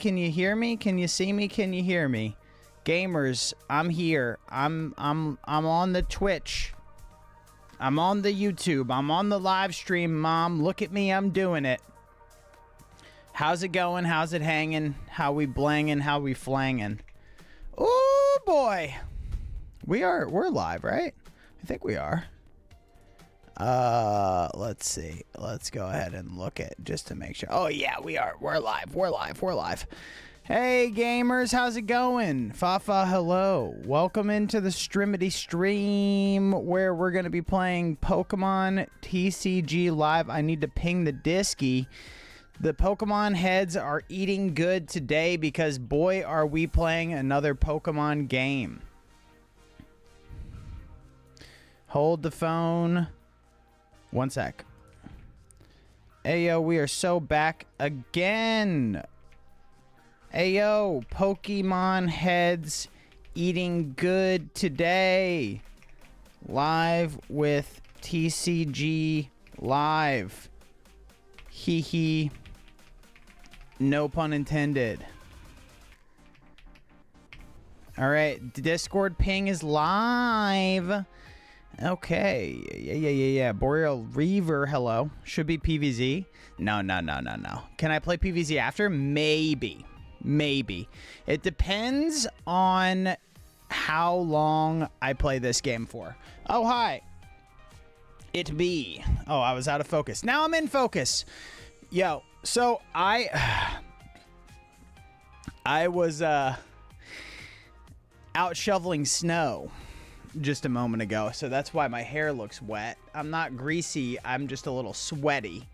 Can you hear me? Can you see me? Can you hear me? Gamers, I'm here. I'm on the Twitch. I'm on the YouTube. I'm on the live stream, Mom. Look at me. I'm doing it. How's it going? How's it hanging? How we blanging? How we flanging? Oh boy. We're live, right? I think we are. Let's see. Let's go ahead and look at just to make sure. Oh yeah, we are. We're live. We're live. We're live. Hey gamers, how's it going? Fafa, hello. Welcome into the Strimity stream where we're going to be playing Pokemon TCG Live. I need to ping the Disky. The Pokemon heads are eating good today because boy are we playing another Pokemon game. Hold the phone. One sec. Ayo, we are so back again. Ayo, Pokemon heads eating good today. Live with TCG Live. Hee hee. No pun intended. Alright, Discord ping is live. Okay. Yeah. Boreal Reaver, hello. Should be PVZ. No. Can I play PVZ after? Maybe. It depends on how long I play this game for. Oh, hi. It be. Oh, I was out of focus. Now I'm in focus. Yo, so I was out shoveling snow just a moment ago, so that's why my hair looks wet. I'm not greasy, I'm just a little sweaty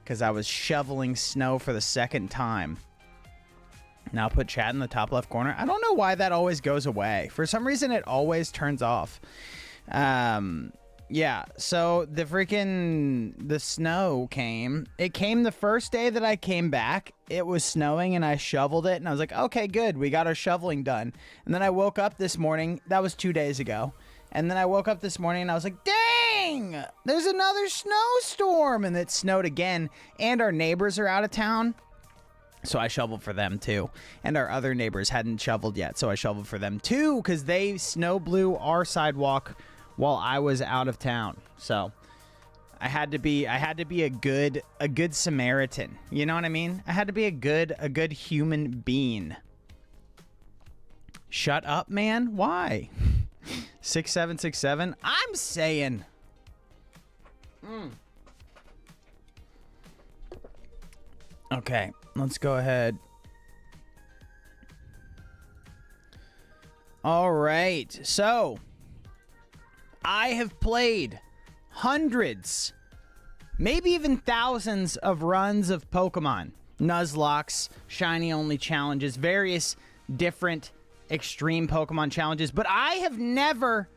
because I was shoveling snow for the second time. Now put chat in the top left corner. I don't know why that always goes away. For some reason it always turns off. Yeah, so the snow came. It came the first day that I came back. It was snowing and I shoveled it and I was like, okay, good. We got our shoveling done. And then I woke up this morning. That was 2 days ago. And then I woke up this morning and I was like, dang, there's another snowstorm. And it snowed again. And our neighbors are out of town. So I shoveled for them too. And our other neighbors hadn't shoveled yet. So I shoveled for them too because they snow blew our sidewalk while I was out of town. So I had to be a good Samaritan. You know what I mean? I had to be a good human being. Shut up, man. Why? 6767. I'm saying. Okay, let's go ahead. All right. So I have played hundreds, maybe even thousands of runs of Pokemon. Nuzlocke, shiny only challenges, various different extreme Pokemon challenges, but I have never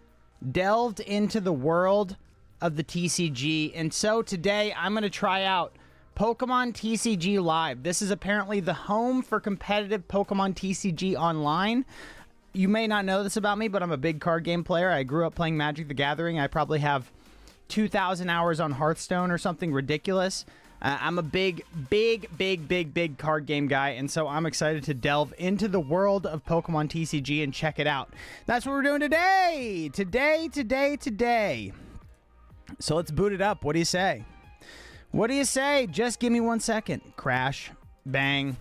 delved into the world of the TCG, and so today I'm going to try out Pokemon TCG Live. This is apparently the home for competitive Pokemon TCG online. You may not know this about me, but I'm a big card game player. I grew up playing Magic the Gathering. I probably have 2,000 hours on Hearthstone or something ridiculous. I'm a big card game guy, and so I'm excited to delve into the world of Pokemon TCG and check it out. That's what we're doing today! Today. So let's boot it up. What do you say? Just give me 1 second. Crash. Bang.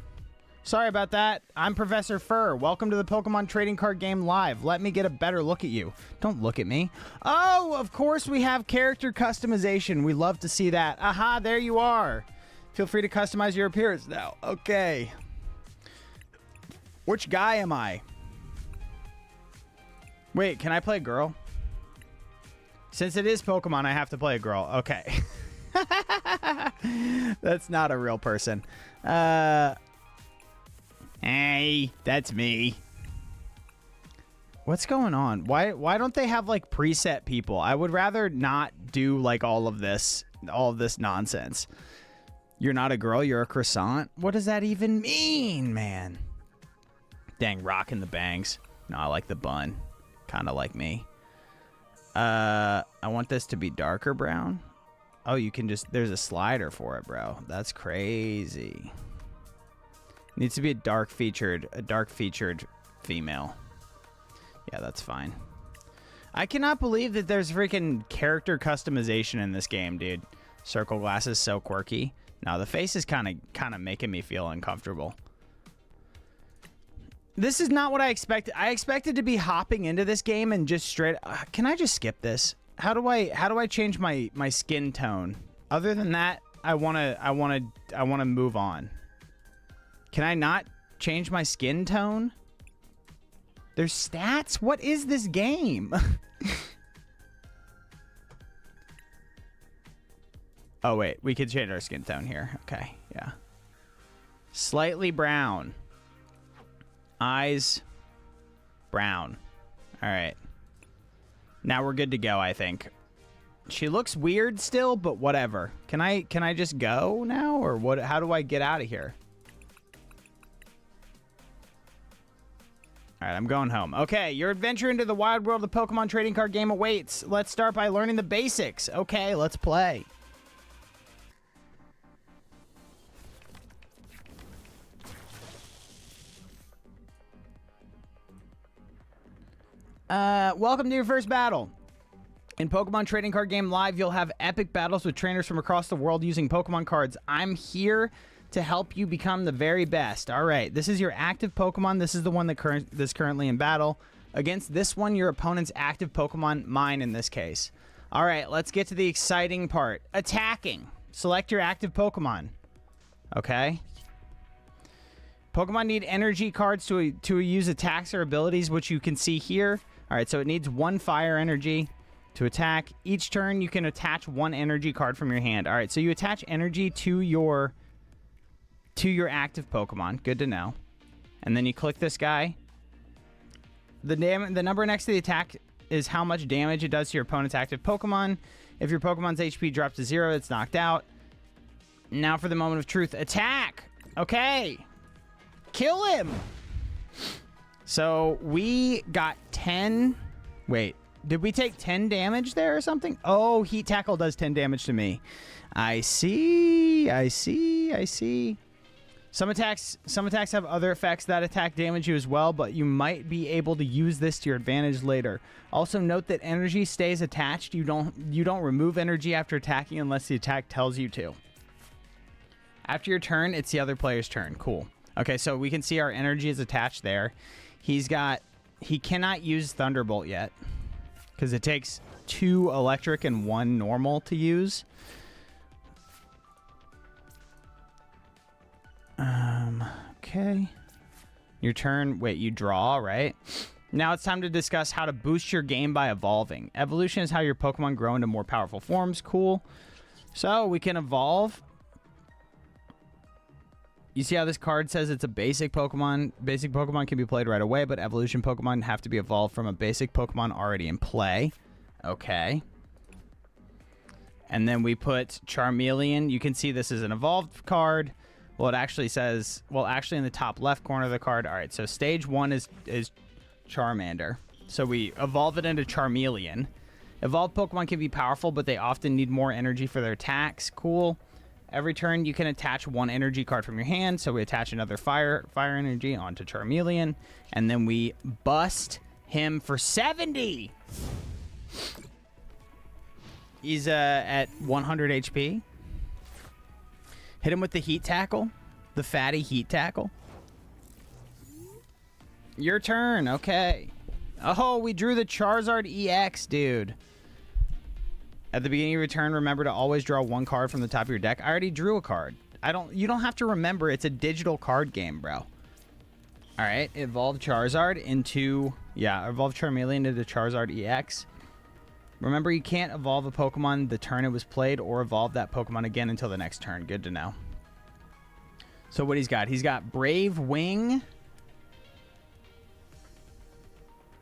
Sorry about that. I'm Professor Fur. Welcome to the Pokemon Trading Card Game Live. Let me get a better look at you. Don't look at me. Oh, of course we have character customization. We love to see that. Aha, there you are. Feel free to customize your appearance now. Okay. Which guy am I? Wait, can I play a girl? Since it is Pokemon, I have to play a girl. Okay. That's not a real person. Hey, that's me. What's going on? Why don't they have like preset people? I would rather not do like all of this nonsense. You're not a girl, you're a croissant? What does that even mean, man? Dang, rocking the bangs. No, I like the bun. Kind of like me. I want this to be darker brown. Oh, you can just, there's a slider for it, bro. That's crazy. Needs to be a dark featured female. Yeah, that's fine. I cannot believe that there's freaking character customization in this game, dude. Circle glasses, so quirky. Now the face is kind of making me feel uncomfortable. This is not what I expected. I expected to be hopping into this game and just straight. Can I just skip this? How do I change my skin tone? Other than that, I wanna move on. Can I not change my skin tone? There's stats? What is this game? Oh, wait. We could change our skin tone here. Okay, yeah. Slightly brown. Eyes. Brown. All right. Now we're good to go, I think. She looks weird still, but whatever. Can I just go now? Or what? How do I get out of here? All right, I'm going home. Okay, your adventure into the wild world of the Pokemon trading card game awaits. Let's start by learning the basics. Okay, let's play. Welcome to your first battle. In Pokemon Trading Card Game Live, you'll have epic battles with trainers from across the world using Pokemon cards. I'm here to help you become the very best. All right, this is your active Pokemon. This is the one that's currently in battle. Against this one, your opponent's active Pokemon, mine in this case. All right, let's get to the exciting part. Attacking. Select your active Pokemon. Okay. Pokemon need energy cards to use attacks or abilities, which you can see here. All right, so it needs 1 fire energy to attack. Each turn, you can attach 1 energy card from your hand. All right, so you attach energy to your active Pokemon. Good to know. And then you click this guy. The number next to the attack is how much damage it does to your opponent's active Pokemon. If your Pokemon's HP drops to 0, it's knocked out. Now for the moment of truth. Attack! Okay. Kill him! So we got 10... Wait. Did we take 10 damage there or something? Oh, Heat Tackle does 10 damage to me. I see. Some attacks have other effects that attack damage you as well, but you might be able to use this to your advantage later. Also note that energy stays attached. You don't remove energy after attacking unless the attack tells you to. After your turn, it's the other player's turn. Cool. Okay, so we can see our energy is attached there. He cannot use Thunderbolt yet because it takes 2 electric and 1 normal to use. Okay. Your turn. Wait, you draw, right? Now it's time to discuss how to boost your game by evolving. Evolution is how your Pokemon grow into more powerful forms. Cool. So we can evolve. You see how this card says it's a basic Pokemon? Basic Pokemon can be played right away, but evolution Pokemon have to be evolved from a basic Pokemon already in play. Okay. And then we put Charmeleon. You can see this is an evolved card. Well, it actually says, well, actually in the top left corner of the card. All right, so stage 1 is Charmander. So we evolve it into Charmeleon. Evolved Pokemon can be powerful, but they often need more energy for their attacks. Cool. Every turn, you can attach 1 energy card from your hand. So we attach another fire energy onto Charmeleon. And then we bust him for 70. He's at 100 HP. Hit him with the Heat Tackle. The fatty Heat Tackle. Your turn. Okay. Oh, we drew the Charizard EX, dude. At the beginning of your turn, remember to always draw 1 card from the top of your deck. I already drew a card. You don't have to remember. It's a digital card game, bro. All right. Evolve Charizard into... Yeah, evolve Charmeleon into Charizard EX. Remember, you can't evolve a Pokemon the turn it was played or evolve that Pokemon again until the next turn. Good to know. So what he's got Brave Wing,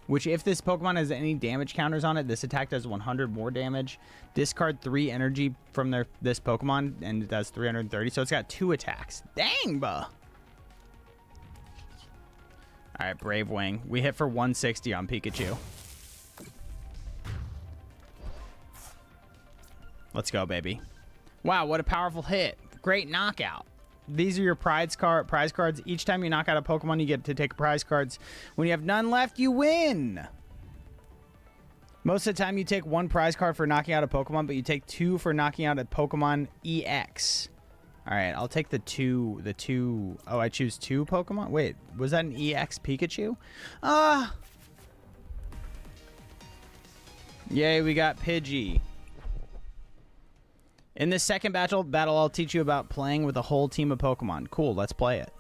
which if this Pokemon has any damage counters on it, this attack does 100 more damage. Discard 3 energy from this Pokemon, and it does 330. So it's got 2 attacks. Dang, buh. All right, Brave Wing. We hit for 160 on Pikachu. Let's go, baby. Wow, what a powerful hit. Great knockout. These are your prize cards. Each time you knock out a Pokemon, you get to take prize cards. When you have none left, you win. Most of the time, you take 1 prize card for knocking out a Pokemon, but you take 2 for knocking out a Pokemon EX. All right, I'll take the two. Oh, I choose 2 Pokemon? Wait, was that an EX Pikachu? Yay, we got Pidgey. In this second battle, I'll teach you about playing with a whole team of Pokemon. Cool, let's play it.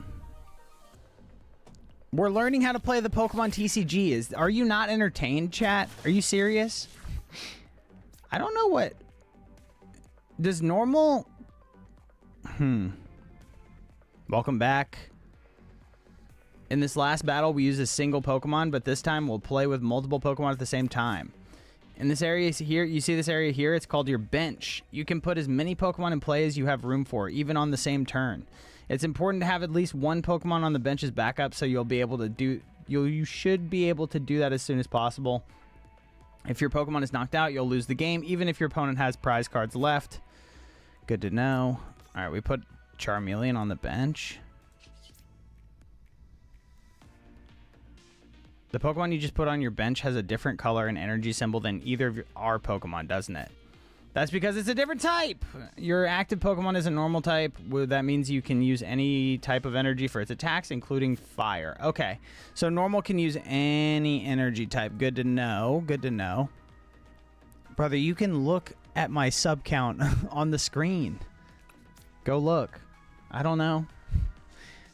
We're learning how to play the Pokemon TCG. Are you not entertained, chat? Are you serious? I don't know what... Does normal... Welcome back. In this last battle, we used a single Pokemon, but this time we'll play with multiple Pokemon at the same time. In this area here, you see this area here? It's called your bench. You can put as many Pokemon in play as you have room for, even on the same turn. It's important to have at least 1 Pokemon on the bench as backup, so you'll be able to do... You should be able to do that as soon as possible. If your Pokemon is knocked out, you'll lose the game, even if your opponent has prize cards left. Good to know. All right, we put Charmeleon on the bench. The Pokemon you just put on your bench has a different color and energy symbol than either of our Pokemon, doesn't it? That's because it's a different type. Your active Pokemon is a normal type. That means you can use any type of energy for its attacks, including fire. Okay, so normal can use any energy type. Good to know. Good to know. Brother, you can look at my sub count on the screen. Go look. I don't know.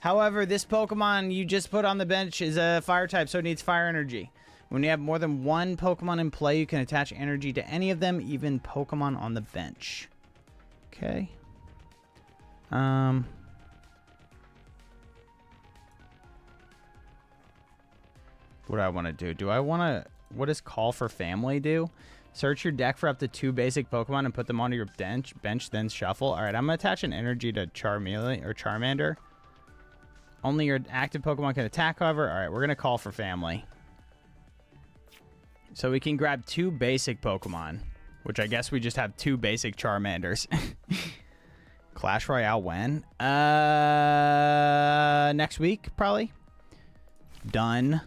However, this Pokemon you just put on the bench is a fire type, so it needs fire energy. When you have more than 1 Pokemon in play, you can attach energy to any of them, even Pokemon on the bench. Okay. What do I want to do? Do I want to... What does Call for Family do? Search your deck for up to 2 basic Pokemon and put them onto your bench, then shuffle. All right, I'm going to attach an energy to Charmeleon or Charmander. Only your active Pokemon can attack, however. All right, we're going to Call for Family. So we can grab 2 basic Pokemon, which I guess we just have 2 basic Charmanders. Clash Royale when? Next week, probably. Done.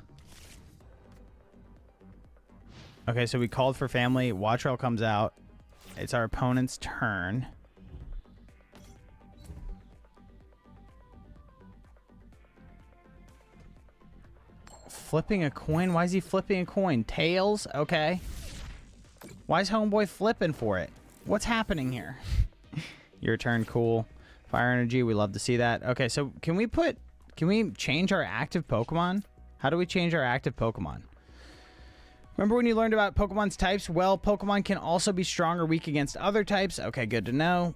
Okay, so we called for family. Wattrel comes out. It's our opponent's turn. Flipping a coin? Why is he flipping a coin? Tails? Okay. Why is Homeboy flipping for it? What's happening here? Your turn, cool. Fire energy, we love to see that. Okay, so can we change our active Pokemon? How do we change our active Pokemon? Remember when you learned about Pokemon's types? Well, Pokemon can also be strong or weak against other types. Okay, good to know.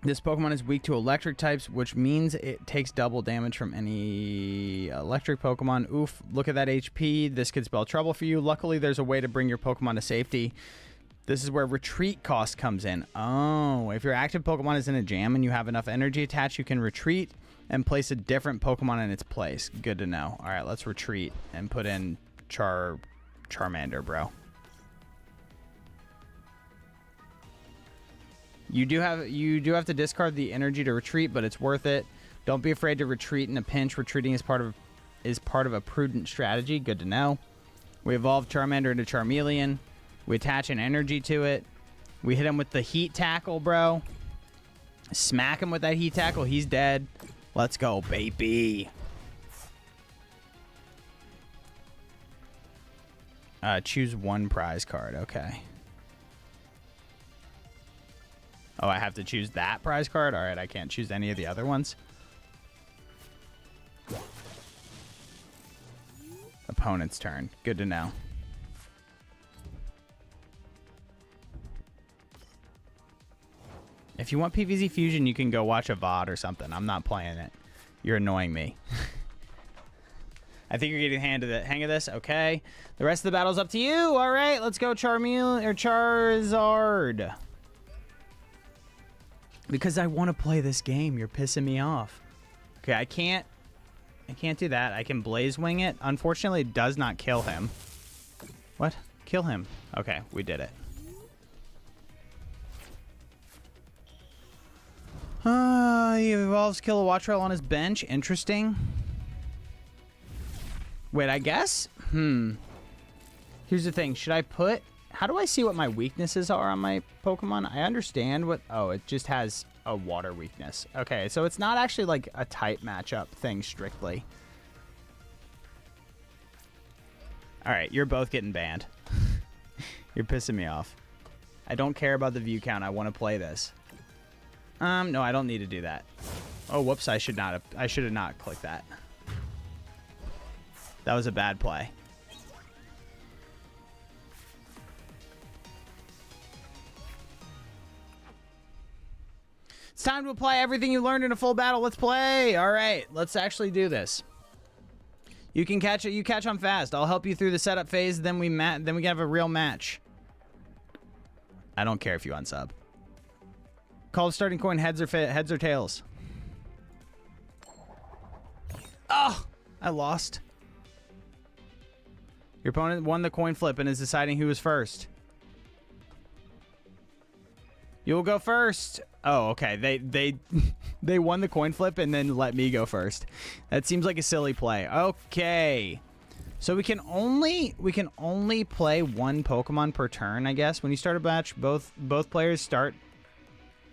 This Pokemon is weak to electric types, which means it takes double damage from any electric Pokemon. Oof, look at that HP. This could spell trouble for you. Luckily, there's a way to bring your Pokemon to safety. This is where retreat cost comes in. Oh, if your active Pokemon is in a jam and you have enough energy attached, you can retreat and place a different Pokemon in its place. Good to know. All right, let's retreat and put in Charmander, bro. You do have to discard the energy to retreat, but it's worth it. Don't be afraid to retreat in a pinch. Retreating is part of a prudent strategy. Good to know. We evolve Charmander into Charmeleon. We attach an energy to it. We hit him with the heat tackle, bro. Smack him with that heat tackle. He's dead. Let's go, baby. Choose 1 prize card. Okay. Oh, I have to choose that prize card? All right, I can't choose any of the other ones. Opponent's turn. Good to know. If you want PvZ Fusion, you can go watch a VOD or something. I'm not playing it. You're annoying me. I think you're getting the hang of this. Okay. The rest of the battle's up to you. All right, let's go Charmeleon or Charizard. Because I want to play this game. You're pissing me off. Okay, I can't do that. I can Blaze Wing it. Unfortunately, it does not kill him. What? Kill him. Okay, we did it. He evolves Kilowattrel on his bench. Interesting. Wait, I guess? Here's the thing. Should I put... How do I see what my weaknesses are on my Pokemon? I understand what... Oh, it just has a water weakness. Okay, so it's not actually like a type matchup thing strictly. All right, you're both getting banned. You're pissing me off. I don't care about the view count. I want to play this. No, I don't need to do that. Oh, whoops. I should have not clicked that. That was a bad play. It's time to apply everything you learned in a full battle. Let's play. All right, let's actually do this. You can catch it. You catch on fast. I'll help you through the setup phase. Then we can have a real match. I don't care if you unsub. Call the starting coin heads or tails. Oh, I lost. Your opponent won the coin flip and is deciding who was first. You will go first. Oh, okay. They won the coin flip and then let me go first. That seems like a silly play. Okay. So we can only play one Pokemon per turn, I guess. When you start a match, both players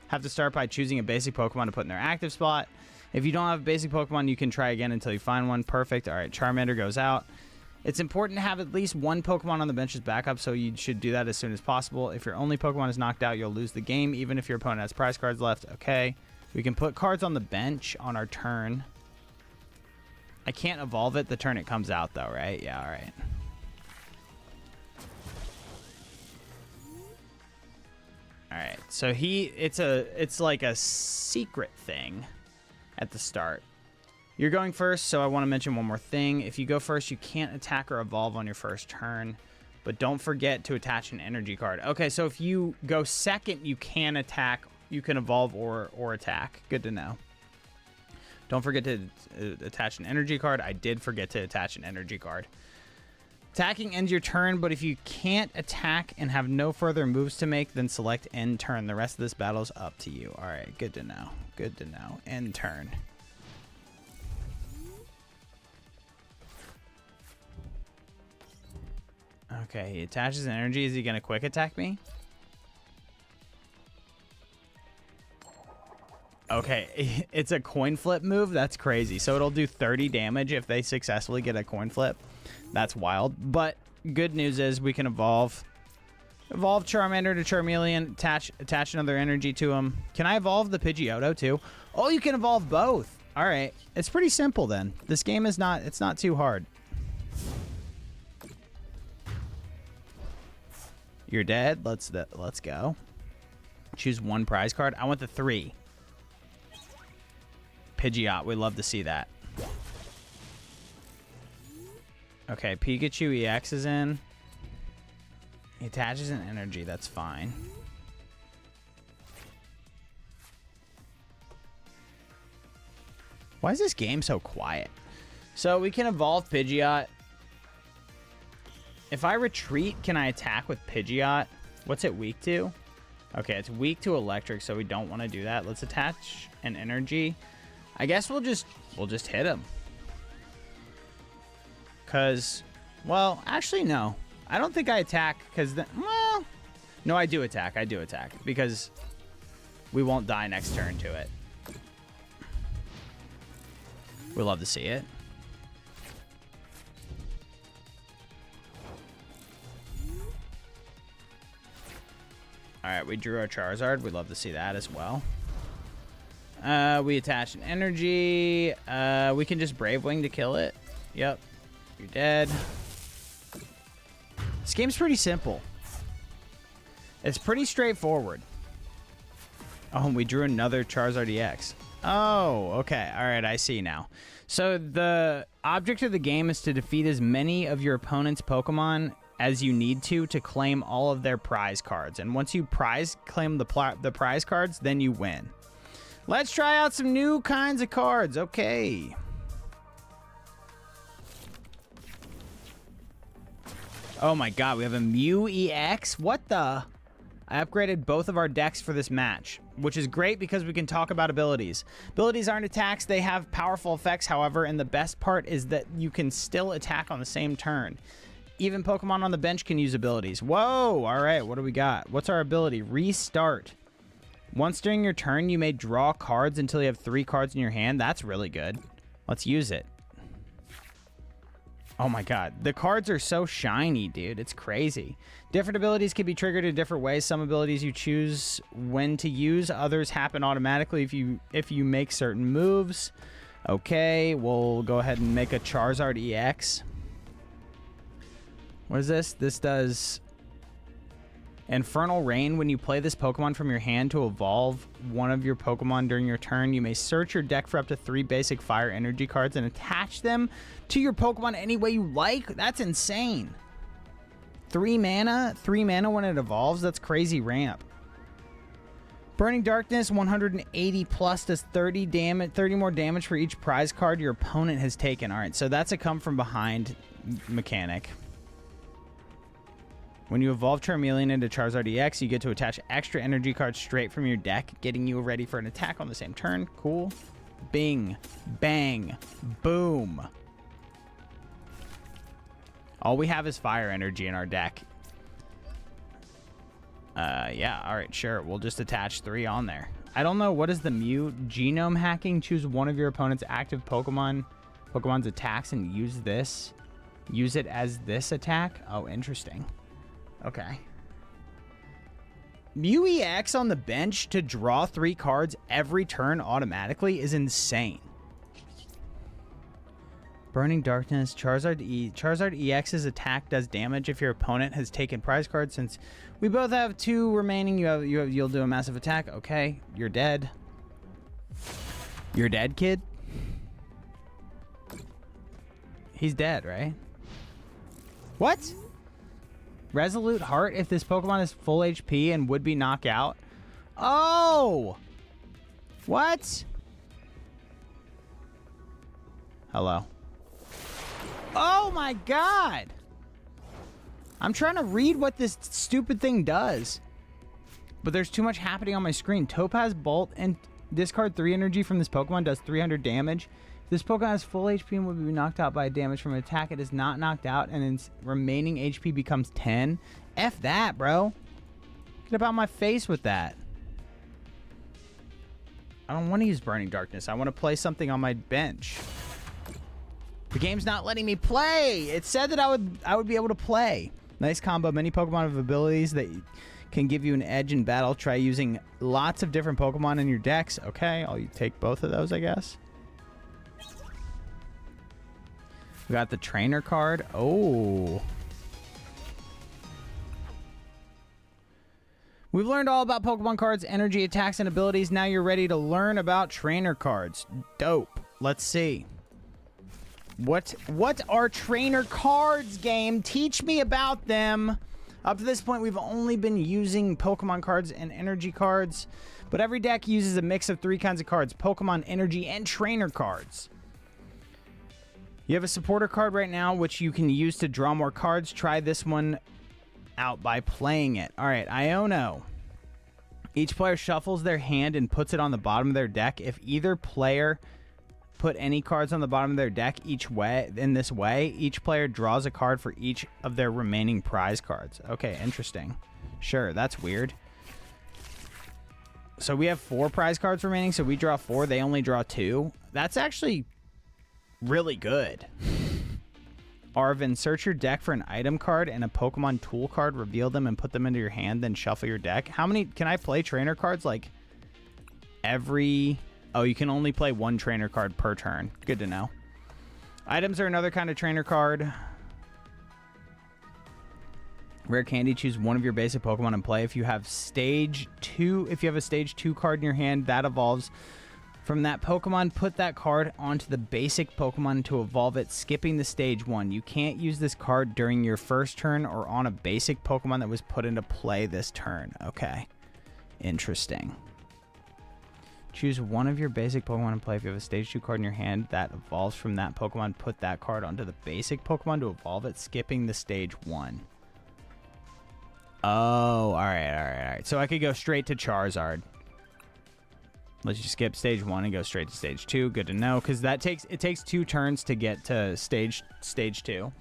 have to start by choosing a basic Pokemon to put in their active spot. If you don't have a basic Pokemon, you can try again until you find one. Perfect. All right, Charmander goes out. It's important to have at least one Pokemon on the bench as backup, so you should do that as soon as possible. If your only Pokemon is knocked out, you'll lose the game, even if your opponent has prize cards left. Okay. We can put cards on the bench on our turn. I can't evolve it the turn it comes out, though, right? Yeah, all right. All right, so it's like a secret thing at the start. You're going first, so I want to mention one more thing. If you go first, you can't attack or evolve on your first turn, but don't forget to attach an energy card. Okay, so if you go second, you can attack, you can evolve or attack. Good to know. Don't forget to attach an energy card. I did forget to attach an energy card. Attacking ends your turn, but if you can't attack and have no further moves to make, then select end turn. The rest of this battle is up to you. All right, good to know. Good to know. End turn. Okay, he attaches energy. Is he going to quick attack me? Okay, it's a coin flip move. That's crazy. So it'll do 30 damage if they successfully get a coin flip. That's wild. But good news is we can evolve Charmander to Charmeleon, attach another energy to him. Can I evolve the Pidgeotto too? Oh, you can evolve both. All right. It's pretty simple then. This game is not too hard. You're dead. Let's go. Choose one prize card. I want the 3. Pidgeot. We love to see that. Okay, Pikachu EX is in. He attaches an energy. That's fine. Why is this game so quiet? So we can evolve Pidgeot. If I retreat, can I attack with Pidgeot? What's it weak to? Okay, it's weak to electric, so we don't want to do that. Let's attach an energy. I guess we'll just hit him. Cause, well, actually no. I don't think I attack because well, no, I do attack. I do attack because we won't die next turn to it. We love to see it. All right, we drew our Charizard. We'd love to see that as well. We attach an energy. We can just Brave Wing to kill it. Yep. You're dead. This game's pretty simple. It's pretty straightforward. Oh, and we drew another Charizard EX. Oh, okay. All right, I see now. So the object of the game is to defeat as many of your opponent's Pokemon as you need to claim all of their prize cards. And once you claim the prize cards, then you win. Let's try out some new kinds of cards. Okay. Oh my god, we have a Mew EX? What the? I upgraded both of our decks for this match, which is great because we can talk about abilities. Abilities aren't attacks, they have powerful effects, however, and the best part is that you can still attack on the same turn. Even Pokemon on the bench can use abilities. Whoa! Alright, what do we got? What's our ability? Restart. Once during your turn, you may draw cards until you have 3 cards in your hand. That's really good. Let's use it. Oh my god. The cards are so shiny, dude. It's crazy. Different abilities can be triggered in different ways. Some abilities you choose when to use. Others happen automatically if you make certain moves. Okay, we'll go ahead and make a Charizard EX. What is this? This does Infernal Rain. When you play this Pokemon from your hand to evolve one of your Pokemon during your turn, you may search your deck for up to 3 basic fire energy cards and attach them to your Pokemon any way you like. That's insane. 3 mana when it evolves. That's crazy ramp. Burning Darkness, 180 plus, does 30 more damage for each prize card your opponent has taken. All right, so that's a come from behind mechanic. When you evolve Charmeleon into Charizard EX, you get to attach extra energy cards straight from your deck, getting you ready for an attack on the same turn. Cool. Bing. Bang. Boom. All we have is fire energy in our deck. Yeah, alright, sure. We'll just attach 3 on there. I don't know. What is the Mew? Genome hacking. Choose one of your opponent's active Pokemon's attacks and use this. Use it as this attack? Oh, interesting. Okay. Mew EX on the bench to draw 3 cards every turn automatically is insane. Burning Darkness, Charizard EX's attack does damage if your opponent has taken prize cards. Since we both have 2 remaining, you'll do a massive attack. Okay, you're dead. You're dead, kid? He's dead, right? What? Resolute Heart if this Pokemon is full HP and would be knockout. Oh! What? Hello. Oh my god! I'm trying to read what this stupid thing does. But there's too much happening on my screen. Topaz Bolt and discard 3 energy from this Pokemon does 300 damage. If this Pokemon has full HP and would be knocked out by damage from an attack, it is not knocked out and its remaining HP becomes 10. F that, bro. Get about my face with that. I don't want to use Burning Darkness. I want to play something on my bench. The game's not letting me play. It said that I would be able to play. Nice combo. Many Pokemon have abilities that can give you an edge in battle. Try using lots of different Pokemon in your decks. Okay, I'll take both of those, I guess. We got the trainer card. Oh. We've learned all about Pokemon cards, energy, attacks, and abilities. Now you're ready to learn about trainer cards. Dope. Let's see. What are trainer cards, game? Teach me about them. Up to this point, we've only been using Pokemon cards and energy cards, but every deck uses a mix of 3 kinds of cards: Pokemon, energy, and trainer cards. You have a supporter card right now, which you can use to draw more cards. Try this one out by playing it. All right, Iono. Each player shuffles their hand and puts it on the bottom of their deck. If either player put any cards on the bottom of their deck each player draws a card for each of their remaining prize cards. Okay, interesting. Sure, that's weird. So we have 4 prize cards remaining, so we draw 4. They only draw 2. That's actually really good. Arvin, search your deck for an item card and a Pokemon tool card. Reveal them and put them into your hand, then shuffle your deck. How many can I play trainer cards? Like every... Oh, you can only play 1 trainer card per turn. Good to know. Items are another kind of trainer card. Rare candy, choose one of your basic Pokemon and play. If you have a stage 2 card in your hand that evolves from that Pokemon, put that card onto the basic Pokemon to evolve it, skipping the stage 1. You can't use this card during your first turn or on a basic Pokemon that was put into play this turn. Okay. Interesting. Choose one of your basic Pokemon and play. If you have a stage 2 card in your hand that evolves from that Pokemon, put that card onto the basic Pokemon to evolve it, skipping the stage 1. Oh, all right. So I could go straight to Charizard. Let's just skip stage 1 and go straight to stage 2. Good to know, because it takes 2 turns to get to stage 2.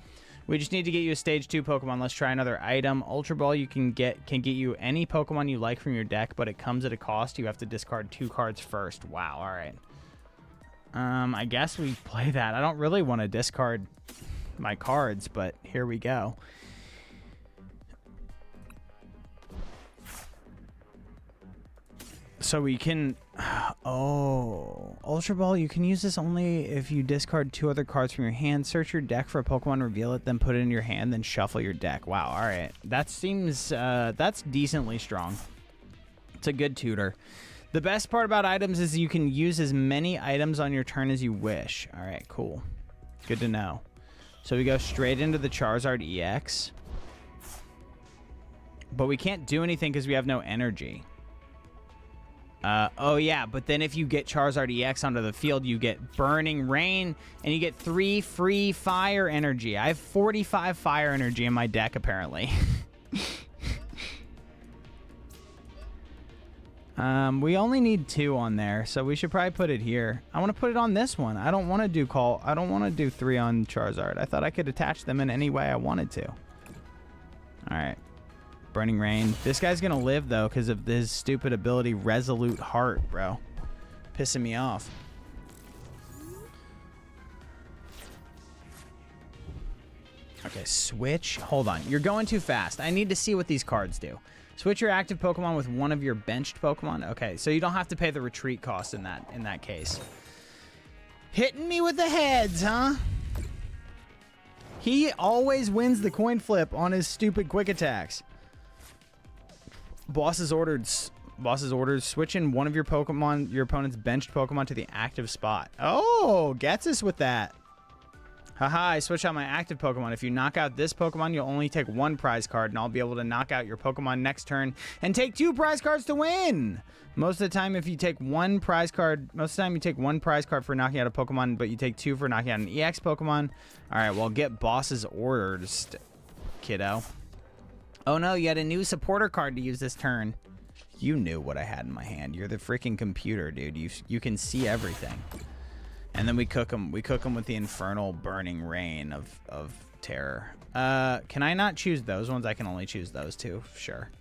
We just need to get you a stage 2 Pokemon. Let's try another item. Ultra Ball can get you any Pokemon you like from your deck, but it comes at a cost. You have to discard 2 cards first. Wow, all right. I guess we play that. I don't really want to discard my cards, but here we go. So we can... Oh, Ultra Ball, you can use this only if you discard 2 other cards from your hand. Search your deck for a Pokemon, reveal it, then put it in your hand, then shuffle your deck. Wow, all right. That seems... that's decently strong. It's a good tutor. The best part about items is you can use as many items on your turn as you wish. All right, cool. Good to know. So we go straight into the Charizard EX. But we can't do anything because we have no energy. Oh yeah, but then if you get Charizard EX onto the field, you get Burning Rain, and you get 3 free fire energy. I have 45 fire energy in my deck, apparently. We only need 2 on there, so we should probably put it here. I want to put it on this one. I don't want to do 3 on Charizard. I thought I could attach them in any way I wanted to. All right. Burning Rain. This guy's gonna live though because of his stupid ability, Resolute Heart, bro. Pissing me off. Okay, switch. Hold on. You're going too fast. I need to see what these cards do. Switch your active Pokemon with one of your benched Pokemon. Okay, so you don't have to pay the retreat cost in that case. Hitting me with the heads, huh? He always wins the coin flip on his stupid quick attacks. Boss's orders. Switching one of your Pokemon, your opponent's benched Pokemon to the active spot. Oh, gets us with that. Haha, I switch out my active Pokemon. If you knock out this Pokemon, you'll only take 1 prize card, and I'll be able to knock out your Pokemon next turn and take 2 prize cards to win. Most of the time, if you take 1 prize card, you take 1 prize card for knocking out a Pokemon, but you take 2 for knocking out an EX Pokemon. All right, well, get Boss's orders, kiddo. Oh no, you had a new supporter card to use this turn. You knew what I had in my hand. You're the freaking computer, dude. You can see everything. And then we cook them. We cook them with the infernal burning rain of terror. Can I not choose those ones? I can only choose those 2. Sure.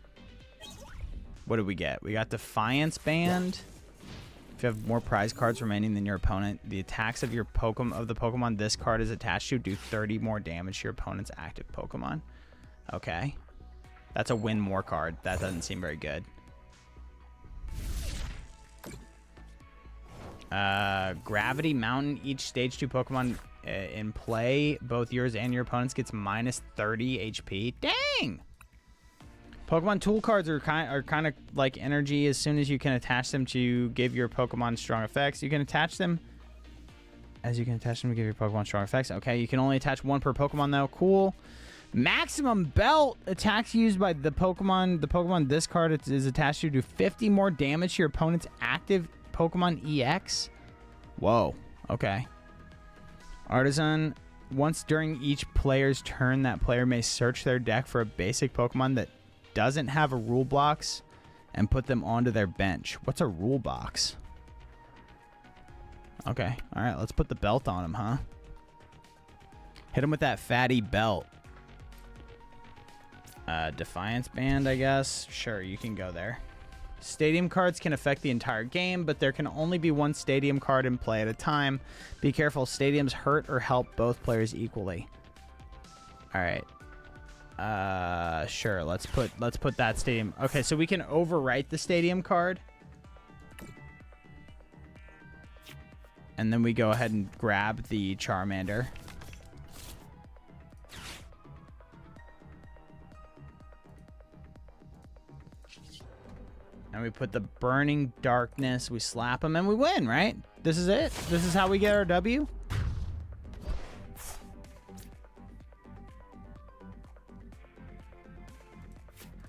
What did we get? We got Defiance Band. If you have more prize cards remaining than your opponent, the attacks of your Pokemon this card is attached to do 30 more damage to your opponent's active Pokemon. Okay. That's a win more card. That doesn't seem very good. Gravity Mountain. Each stage 2 Pokemon in play, both yours and your opponent's, gets minus 30 HP. Dang! Pokemon tool cards are kind of like energy. As soon as you can attach them to give your Pokemon strong effects, you can attach them. As you can attach them to give your Pokemon strong effects. Okay, you can only attach 1 per Pokemon though. Cool. Maximum Belt. Attacks used by the Pokemon this card is attached to do 50 more damage to your opponent's active Pokemon EX. Whoa. Okay. Artisan. Once during each player's turn, that player may search their deck for a basic Pokemon that doesn't have a rule box and put them onto their bench. What's a rule box? Okay. All right. Let's put the belt on him, huh? Hit him with that fatty belt. Defiance Band, I guess. Sure, you can go there. Stadium cards can affect the entire game, but there can only be 1 stadium card in play at a time. Be careful, stadiums hurt or help both players equally. All right. Sure, let's put that stadium. Okay, so we can overwrite the stadium card. And then we go ahead and grab the Charmander. And we put the Burning Darkness, we slap them, and we win, right? This is it? This is how we get our W?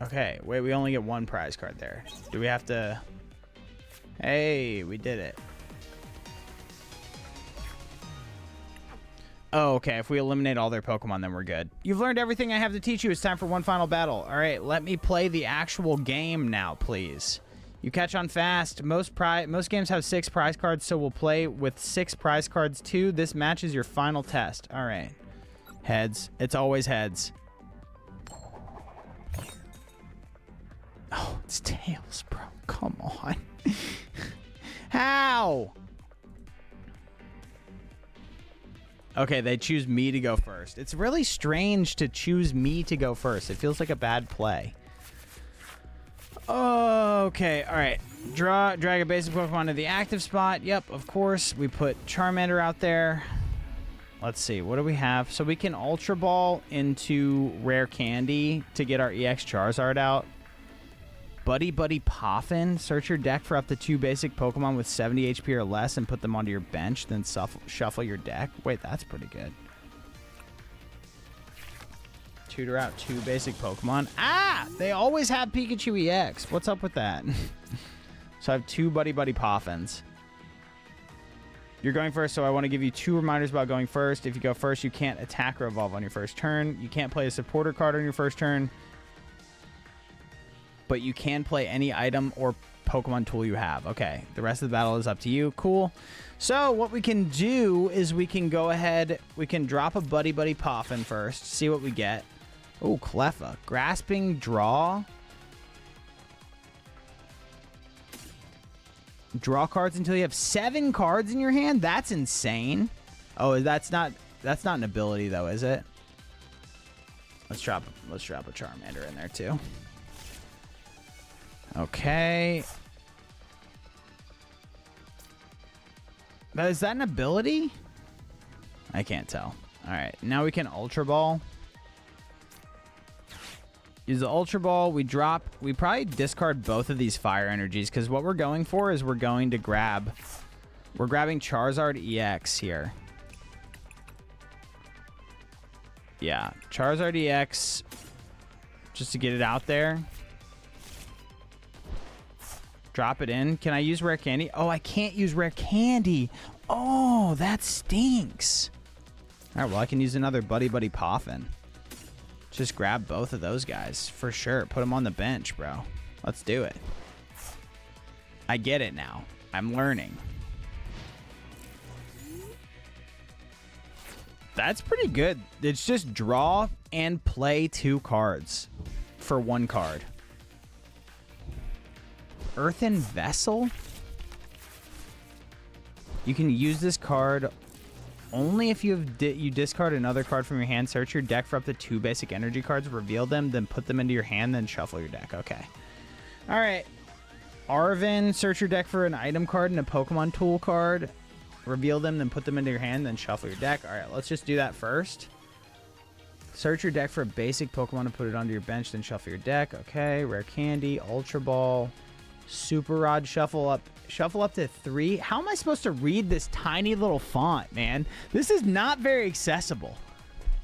Okay, wait, we only get 1 prize card there. Do we have to... Hey, we did it. Oh, okay. If we eliminate all their Pokemon, then we're good. You've learned everything I have to teach you. It's time for one final battle. All right, let me play the actual game now, please. You catch on fast. Most games have 6 prize cards, so we'll play with 6 prize cards too. This match is your final test. All right. Heads. It's always heads. Oh, it's tails, bro. Come on. How? Okay, they choose me to go first. It's really strange to choose me to go first. It feels like a bad play. Okay, all right. Drag a basic Pokemon to the active spot. Yep, of course. We put Charmander out there. Let's see, what do we have? So we can Ultra Ball into Rare Candy to get our EX Charizard out. Buddy Poffin. Search your deck for up to 2 basic Pokemon with 70 HP or less and put them onto your bench, then shuffle your deck. Wait, that's pretty good. Tutor out 2 basic Pokemon. Ah! They always have Pikachu EX. What's up with that? So I have 2 Buddy Poffins. You're going first, so I want to give you 2 reminders about going first. If you go first, you can't attack or evolve on your first turn. You can't play a supporter card on your first turn. But you can play any item or Pokemon tool you have. Okay, the rest of the battle is up to you. Cool. So what we can do is we can go ahead, we can drop a Buddy Poffin first, see what we get. Oh, Cleffa. Grasping Draw. Draw cards until you have 7 cards in your hand? That's insane. Oh, that's not an ability though, is it? Let's drop a Charmander in there too. Okay. Is that an ability? I can't tell. All right, now we can Ultra Ball. Use the Ultra Ball. We probably discard both of these fire energies because what we're going for is we're grabbing Charizard EX here. Yeah, Charizard EX just to get it out there. Drop it in. Can I use Rare Candy? Oh, I can't use Rare Candy. Oh, that stinks. All right, well, I can use another Buddy Poffin. Just grab both of those guys for sure. Put them on the bench, bro. Let's do it. I get it now. I'm learning. That's pretty good. It's just draw and play 2 cards for 1 card. Earthen Vessel? You can use this card only if you discard another card from your hand. Search your deck for up to 2 basic energy cards, reveal them, then put them into your hand, then shuffle your deck. Okay. All right. Arven, search your deck for an item card and a Pokemon tool card. Reveal them, then put them into your hand, then shuffle your deck. All right, let's just do that first. Search your deck for a basic Pokemon and put it onto your bench, then shuffle your deck. Okay, Rare Candy, Ultra Ball, Super Rod, shuffle up to 3. How am I supposed to read this tiny little font, man? This is not very accessible.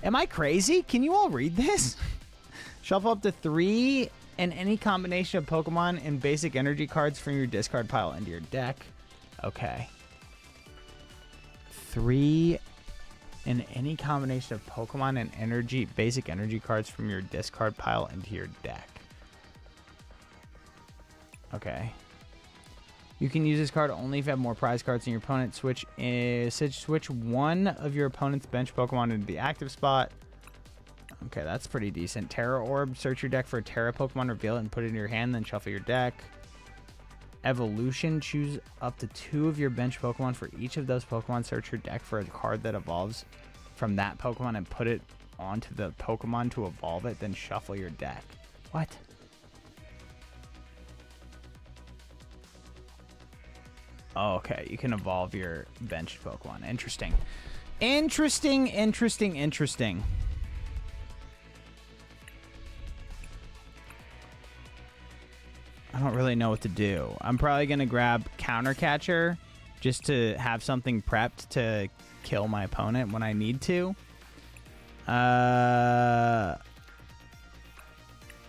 Am I crazy? Can you all read this? Shuffle up to 3 and any combination of Pokemon and basic energy cards from your discard pile into your deck. Okay. 3 and any combination of Pokemon and basic energy cards from your discard pile into your deck. Okay. You can use this card only if you have more prize cards than your opponent. Switch one of your opponent's bench Pokemon into the active spot. Okay, that's pretty decent. Terra Orb. Search your deck for a Terra Pokemon, reveal it, and put it in your hand, then shuffle your deck. Evolution. Choose up to 2 of your bench Pokemon for each of those Pokemon. Search your deck for a card that evolves from that Pokemon and put it onto the Pokemon to evolve it, then shuffle your deck. What? Oh, okay. You can evolve your benched Pokemon. Interesting. Interesting. I don't really know what to do. I'm probably going to grab Counter Catcher just to have something prepped to kill my opponent when I need to. And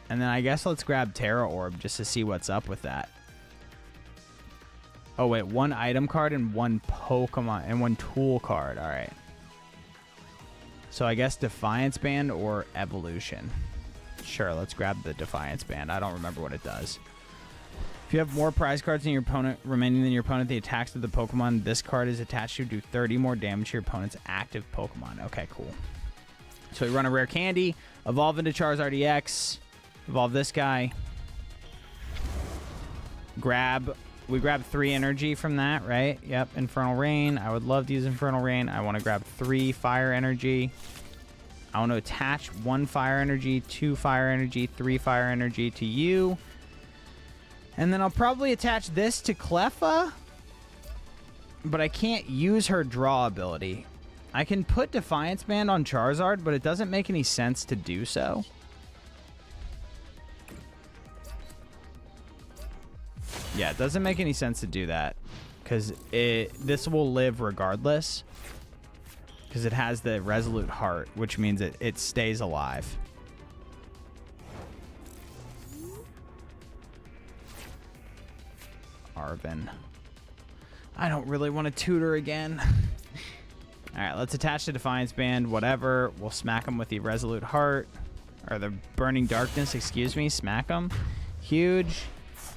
then I guess let's grab Terra Orb just to see what's up with that. Oh, wait. 1 item card and 1 Pokemon and 1 tool card. All right. So I guess Defiance Band or Evolution. Sure, let's grab the Defiance Band. I don't remember what it does. If you have more prize cards in your opponent remaining than your opponent, the attacks of the Pokemon this card is attached to do 30 more damage to your opponent's active Pokemon. Okay, cool. So we run a rare candy, evolve into Charizard EX, evolve this guy. We grab 3 energy from that, right? Yep, Infernal Rain. I would love to use Infernal Rain. I want to grab 3 fire energy. I want to attach 1 fire energy, 2 fire energy, 3 fire energy to you. And then I'll probably attach this to Cleffa, but I can't use her draw ability. I can put Defiance Band on Charizard, but it doesn't make any sense to do so. Yeah, it doesn't make any sense to do that because this will live regardless because it has the Resolute Heart, which means it stays alive. Arven. I don't really want to tutor again. All right, let's attach the Defiance Band, whatever. We'll smack him with the Resolute Heart, or the Burning Darkness, excuse me. Smack him. Huge.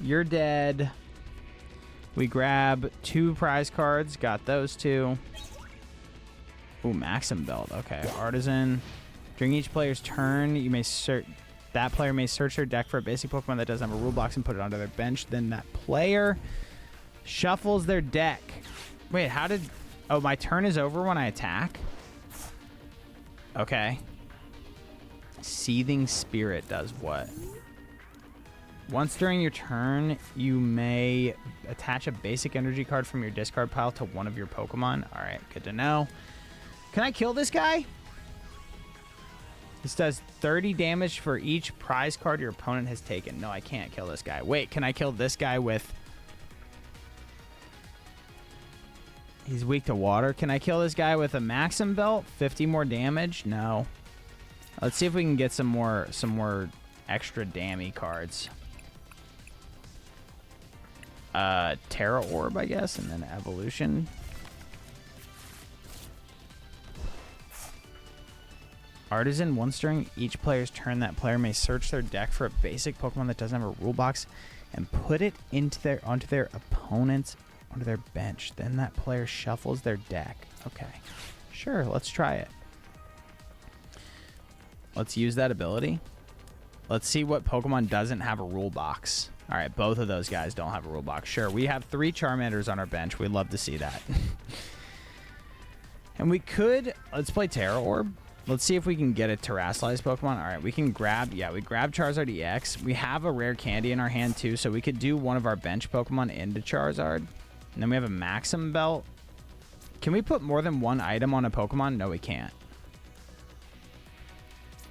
You're dead. We grab 2 prize cards. Got those 2. Ooh, Maxim Belt. Okay, Artisan. During each player's turn, you may that player may search their deck for a basic Pokemon that doesn't have a rule box and put it onto their bench. Then that player shuffles their deck. Wait, how did... Oh, my turn is over when I attack? Okay. Seething Spirit does what? Once during your turn, you may attach a basic energy card from your discard pile to one of your Pokemon. All right, good to know. Can I kill this guy? This does 30 damage for each prize card your opponent has taken. No, I can't kill this guy. Wait, can I kill this guy with... He's weak to water. Can I kill this guy with a Maxim Belt? 50 more damage? No. Let's see if we can get some more extra dammy cards. Terra Orb, I guess, and then Evolution. Artisan, once during each player's turn, that player may search their deck for a basic Pokemon that doesn't have a rule box and put it onto their opponent's onto their bench. Then that player shuffles their deck. Okay, sure, let's try it. Let's use that ability. Let's see what Pokemon doesn't have a rule box. All right, both of those guys don't have a rule box. Sure, we have 3 Charmanders on our bench. We'd love to see that. And we could... Let's play Terra Orb. Let's see if we can get a Terrasilize Pokemon. All right, we can grab... Yeah, we grab Charizard EX. We have a rare candy in our hand, too, so we could do one of our bench Pokemon into Charizard. And then we have a Maxim Belt. Can we put more than 1 item on a Pokemon? No, we can't.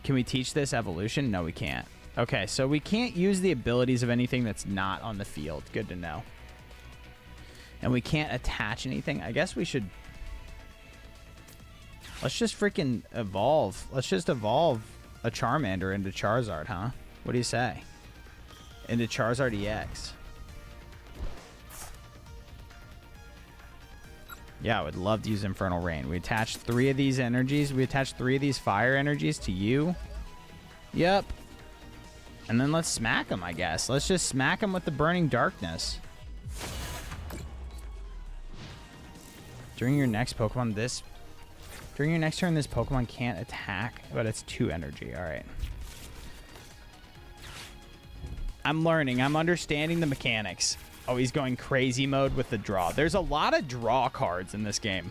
Can we teach this evolution? No, we can't. Okay, so we can't use the abilities of anything that's not on the field. Good to know. And we can't attach anything. I guess we should... Let's just freaking evolve. Let's just evolve a Charmander into Charizard, huh? What do you say? Into Charizard EX. Yeah, I would love to use Infernal Rain. We attach 3 of these energies. We attach 3 of these fire energies to you. Yep. And then let's smack them, I guess. Let's just smack them with the Burning Darkness. During your next Pokemon, During your next turn, this Pokemon can't attack, but it's 2 energy. All right. I'm learning. I'm understanding the mechanics. Oh, he's going crazy mode with the draw. There's a lot of draw cards in this game.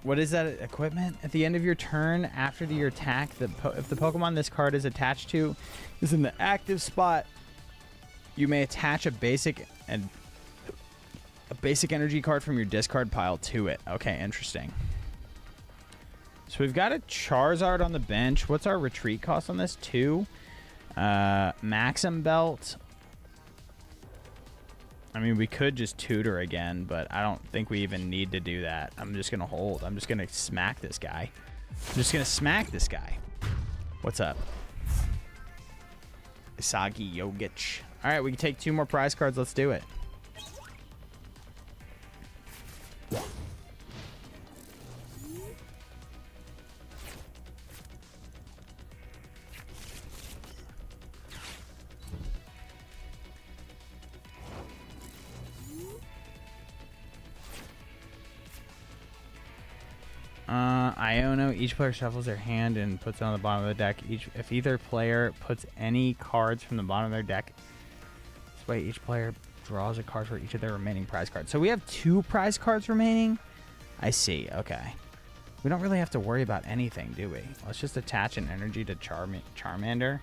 What is that equipment? At the end of your turn, after your attack, if the Pokemon this card is attached to is in the active spot, you may attach a basic energy card from your discard pile to it. Okay, interesting. So we've got a Charizard on the bench. What's our retreat cost on this? 2. Maxim Belt. I mean, we could just tutor again, but I don't think we even need to do that. I'm just going to hold. I'm just going to smack this guy. What's up? Isagi Yogic. All right, we can take 2 more prize cards. Let's do it. Iono, each player shuffles their hand and puts it on the bottom of the deck. If either player puts any cards from the bottom of their deck, this way each player draws a card for each of their remaining prize cards. So we have 2 prize cards remaining? I see, okay. We don't really have to worry about anything, do we? Let's just attach an energy to Charmander.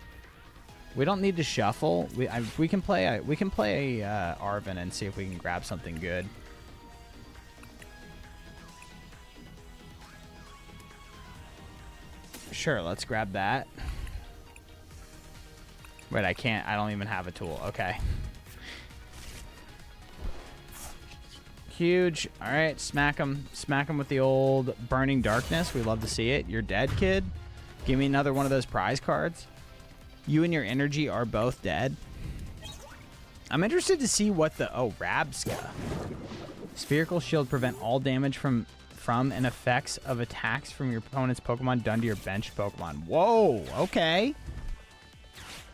We don't need to shuffle. We can play Arven and see if we can grab something good. Sure, let's grab that. Wait, I can't. I don't even have a tool. Okay. Huge. All right, smack him. Smack him with the old Burning Darkness. We love to see it. You're dead, kid. Give me another one of those prize cards. You and your energy are both dead. I'm interested to see what the... Oh, Rabska. Spherical shield prevent all damage from and effects of attacks from your opponent's Pokemon done to your bench Pokemon. Whoa, okay.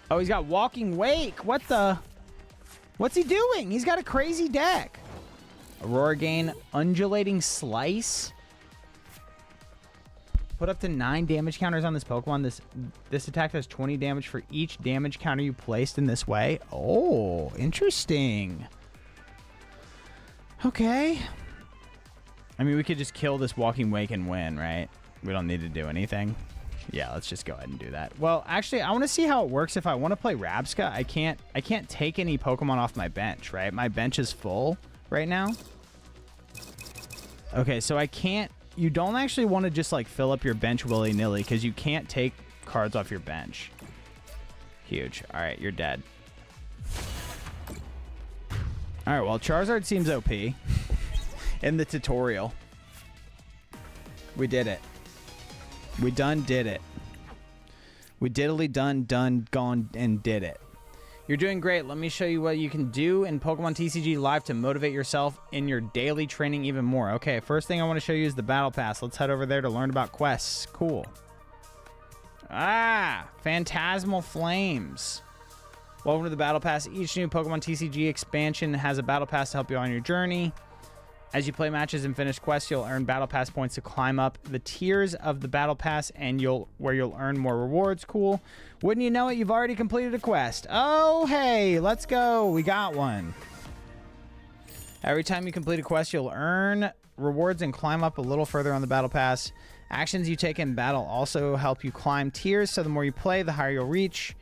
Oh, he's got Walking Wake. What the... What's he doing? He's got a crazy deck. Aurora Gain, Undulating Slice. Put up to 9 damage counters on this Pokemon. This attack does 20 damage for each damage counter you placed in this way. Oh, interesting. Okay. I mean, we could just kill this Walking Wake and win, right? We don't need to do anything. Yeah, let's just go ahead and do that. Well, actually, I want to see how it works if I want to play Rabska. I can't take any Pokemon off my bench, right? My bench is full right now. Okay, so I can't... You don't actually want to just, like, fill up your bench willy-nilly because you can't take cards off your bench. Huge. All right, you're dead. All right, well, Charizard seems OP in the tutorial. We did it. We done did it. We diddly done, gone, and did it. You're doing great. Let me show you what you can do in Pokemon TCG Live to motivate yourself in your daily training even more. Okay, first thing I want to show you is the Battle Pass. Let's head over there to learn about quests. Cool. Ah, Phantasmal Flames. Welcome to the Battle Pass. Each new Pokemon TCG expansion has a Battle Pass to help you on your journey. As you play matches and finish quests, you'll earn Battle Pass points to climb up the tiers of the Battle Pass, and you'll earn more rewards. Cool. Wouldn't you know it, you've already completed a quest. Oh, hey, let's go. We got one. Every time you complete a quest, you'll earn rewards and climb up a little further on the Battle Pass. Actions you take in battle also help you climb tiers, so the more you play, the higher you'll reach.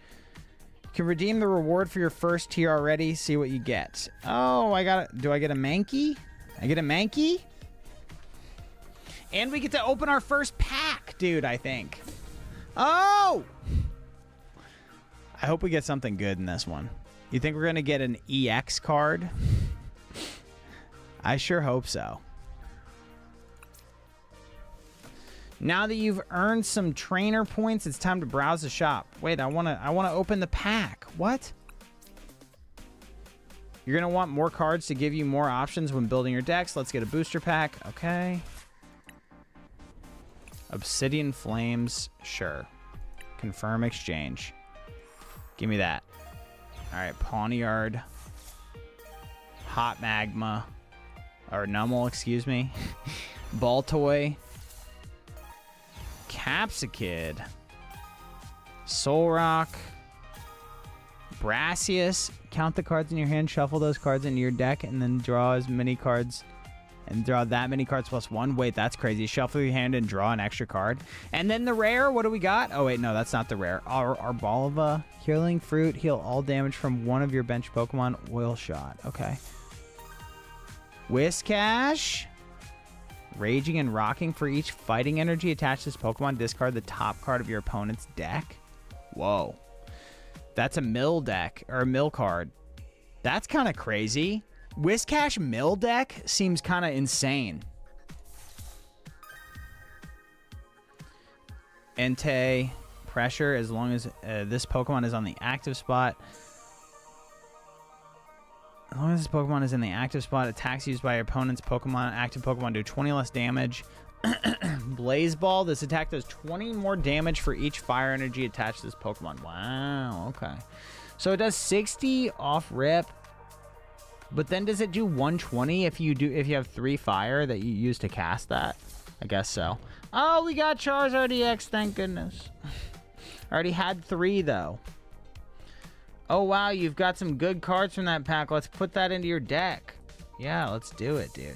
You can redeem the reward for your first tier already. See what you get. Oh, do I get a Mankey? I get a Mankey? And we get to open our first pack, dude, I think. Oh! I hope we get something good in this one. You think we're going to get an EX card? I sure hope so. Now that you've earned some trainer points, it's time to browse the shop. Wait, I want to open the pack. What? You're going to want more cards to give you more options when building your decks. Let's get a booster pack. Okay. Obsidian Flames. Sure. Confirm exchange. Give me that. All right. Pawniard. Hot Magma. Or Numel, excuse me. Baltoy. Capsakid. Solrock. Brassius. Count the cards in your hand, shuffle those cards into your deck, and then draw as many cards. And draw that many cards plus 1. Wait, that's crazy. Shuffle your hand and draw an extra card. And then the rare, what do we got? Oh, wait, no, that's not the rare. Our Arboliva. Healing Fruit. Heal all damage from one of your bench Pokemon. Oil Shot. Okay. Whiscash. Raging and Rocking. For each fighting energy attached to this Pokemon, discard the top card of your opponent's deck. Whoa. That's a mill deck, or a mill card. That's kind of crazy. Whiscash mill deck seems kind of insane. Entei, Pressure, as long as this Pokemon is on the active spot. As long as this Pokemon is in the active spot, attacks used by your opponent's Pokemon, active Pokemon do 20 less damage. Blaze Ball. This attack does 20 more damage for each fire energy attached to this Pokemon. Wow, okay. So it does 60 off rip. But then does it do 120 if you have 3 fire that you use to cast that? I guess so. Oh, we got Charizard EX, thank goodness. I already had 3, though. Oh, wow, you've got some good cards from that pack. Let's put that into your deck. Yeah, let's do it, dude.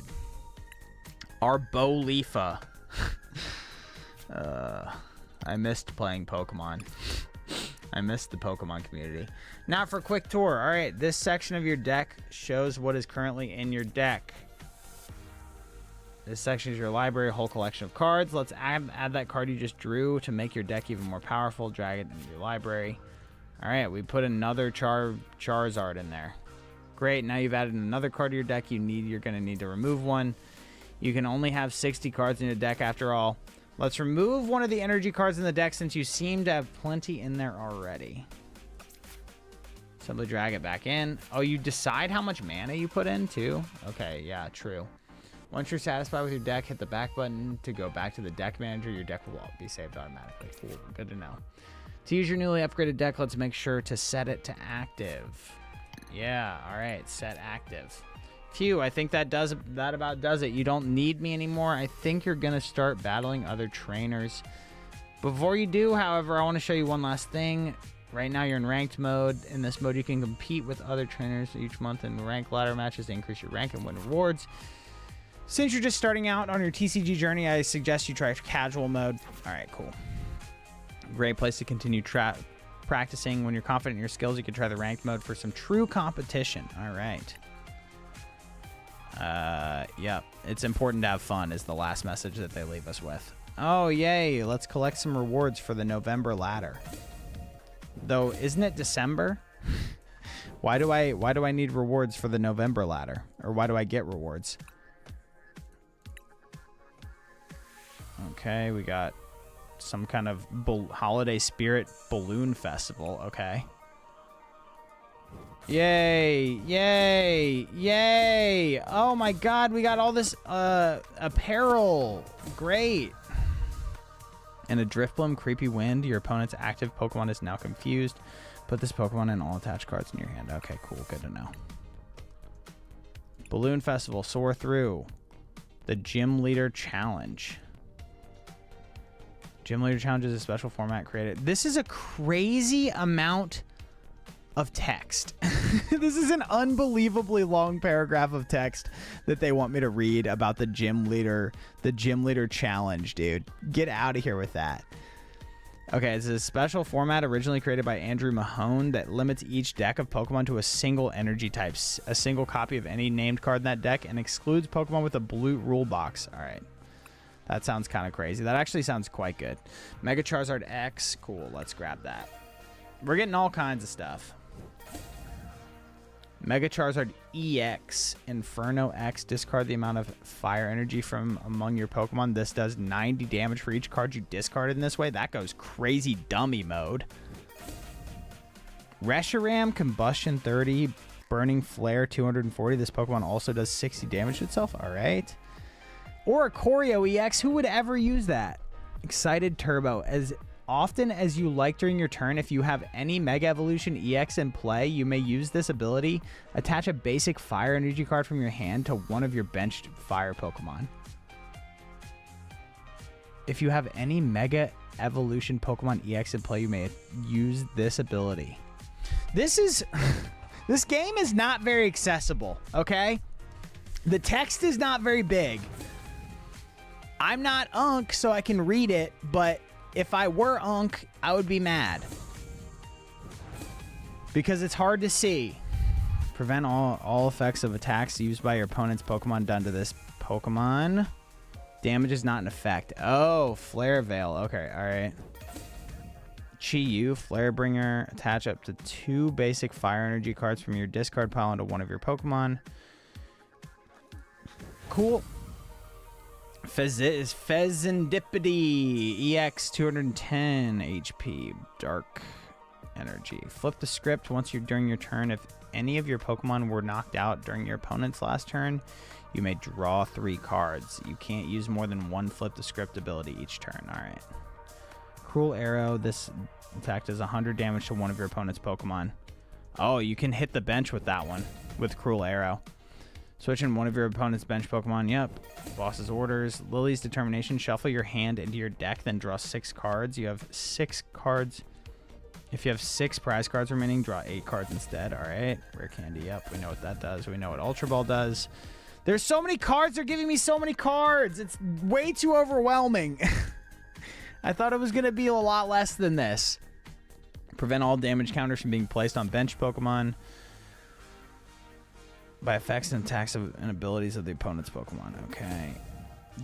Arbolifa. I missed playing Pokemon. I missed the Pokemon community. Now for a quick tour. All right, this section of your deck shows what is currently in your deck. This section is your library, whole collection of cards. Let's add that card you just drew to make your deck even more powerful. Drag it into your library. All right, we put another Charizard in there. Great, now you've added another card to your deck. You're going to need to remove one. You can only have 60 cards in your deck after all. Let's remove one of the energy cards in the deck since you seem to have plenty in there already. Simply drag it back in. Oh, you decide how much mana you put in too? Okay, yeah, true. Once you're satisfied with your deck, hit the back button to go back to the deck manager. Your deck will be saved automatically. Cool, good to know. To use your newly upgraded deck, let's make sure to set it to active. Yeah, all right, set active. Phew, I think that about does it. You don't need me anymore. I think you're gonna start battling other trainers. Before you do, however, I want to show you one last thing. Right now you're in ranked mode. In this mode, you can compete with other trainers each month in rank ladder matches to increase your rank and win rewards. Since you're just starting out on your TCG journey, I suggest you try casual mode. All right, cool. Great place to continue practicing. When you're confident in your skills, you can try the ranked mode for some true competition. All right. Yep. It's important to have fun is the last message that they leave us with. Oh, yay. Let's collect some rewards for the November ladder. Though, isn't it December? Why do I need rewards for the November ladder? Or why do I get rewards? Okay, we got some kind of holiday spirit balloon festival. Okay. Yay, yay, yay. Oh my god, we got all this apparel. Great. And a Drifblim, Creepy Wind. Your opponent's active Pokemon is now confused. Put this Pokemon and all attached cards in your hand. Okay, cool, good to know. Balloon Festival, soar through. The Gym Leader Challenge. Gym Leader Challenge is a special format created. This is a crazy amount of text. This is an unbelievably long paragraph of text that they want me to read about the Gym Leader Challenge, dude. Get out of here with that. Okay, it's a special format originally created by Andrew Mahone that limits each deck of Pokemon to a single energy type, a single copy of any named card in that deck, and excludes Pokemon with a blue rule box. All right. That sounds kind of crazy. That actually sounds quite good. Mega Charizard X. Cool. Let's grab that. We're getting all kinds of stuff. Mega Charizard EX. Inferno X. Discard the amount of fire energy from among your Pokemon. This does 90 damage for each card you discarded in this way. That goes crazy dummy mode. Reshiram Combustion 30. Burning Flare 240. This Pokemon also does 60 damage to itself. All right. Or a Choreo EX. Who would ever use that? Excited Turbo. As often as you like during your turn, if you have any Mega Evolution EX in play, you may use this ability. Attach a basic fire energy card from your hand to one of your benched fire Pokemon. If you have any Mega Evolution Pokemon EX in play, you may use this ability. This game is not very accessible, okay? The text is not very big. I'm not Unk, so I can read it, but if I were Unk, I would be mad. Because it's hard to see. Prevent all effects of attacks used by your opponent's Pokemon done to this Pokemon. Damage is not in effect. Oh, Flare Veil. Okay, alright. Chi-Yu, Flare Bringer. Attach up to 2 basic fire energy cards from your discard pile into one of your Pokemon. Cool. Fezandipity EX 210 HP Dark Energy. Flip the script once you're during your turn. If any of your Pokemon were knocked out during your opponent's last turn, you may draw 3 cards. You can't use more than 1 flip the script ability each turn. All right. Cruel Arrow. This attack does 100 damage to one of your opponent's Pokemon. Oh, you can hit the bench with that one with Cruel Arrow. Switch in one of your opponent's bench Pokemon. Yep. Boss's orders. Lily's determination. Shuffle your hand into your deck, then draw 6 cards. You have 6 cards. If you have 6 prize cards remaining, draw 8 cards instead. All right. Rare candy. Yep. We know what that does. We know what Ultra Ball does. There's so many cards. They're giving me so many cards. It's way too overwhelming. I thought it was going to be a lot less than this. Prevent all damage counters from being placed on bench Pokemon by effects and attacks and abilities of the opponent's Pokemon. Okay.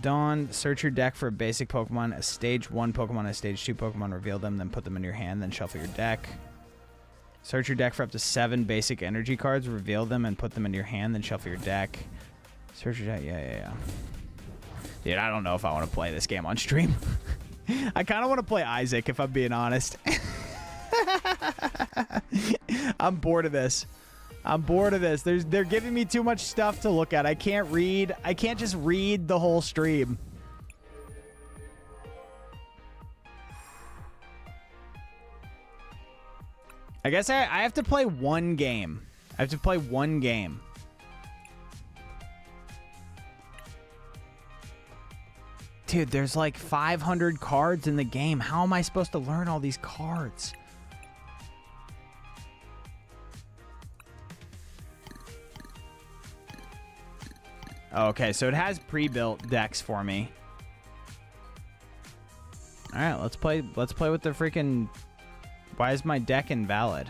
Dawn, search your deck for a basic Pokemon, a stage 1 Pokemon, a stage 2 Pokemon, reveal them, then put them in your hand, then shuffle your deck. Search your deck for up to 7 basic energy cards, reveal them, and put them in your hand, then shuffle your deck. Search your deck, yeah. Dude, I don't know if I want to play this game on stream. I kind of want to play Isaac, if I'm being honest. I'm bored of this. They're giving me too much stuff to look at. I can't read. I can't just read the whole stream. I guess I have to play one game. I have to play one game. Dude, there's like 500 cards in the game. How am I supposed to learn all these cards? Okay, so it has pre-built decks for me. All right, let's play with the freaking... Why is my deck invalid?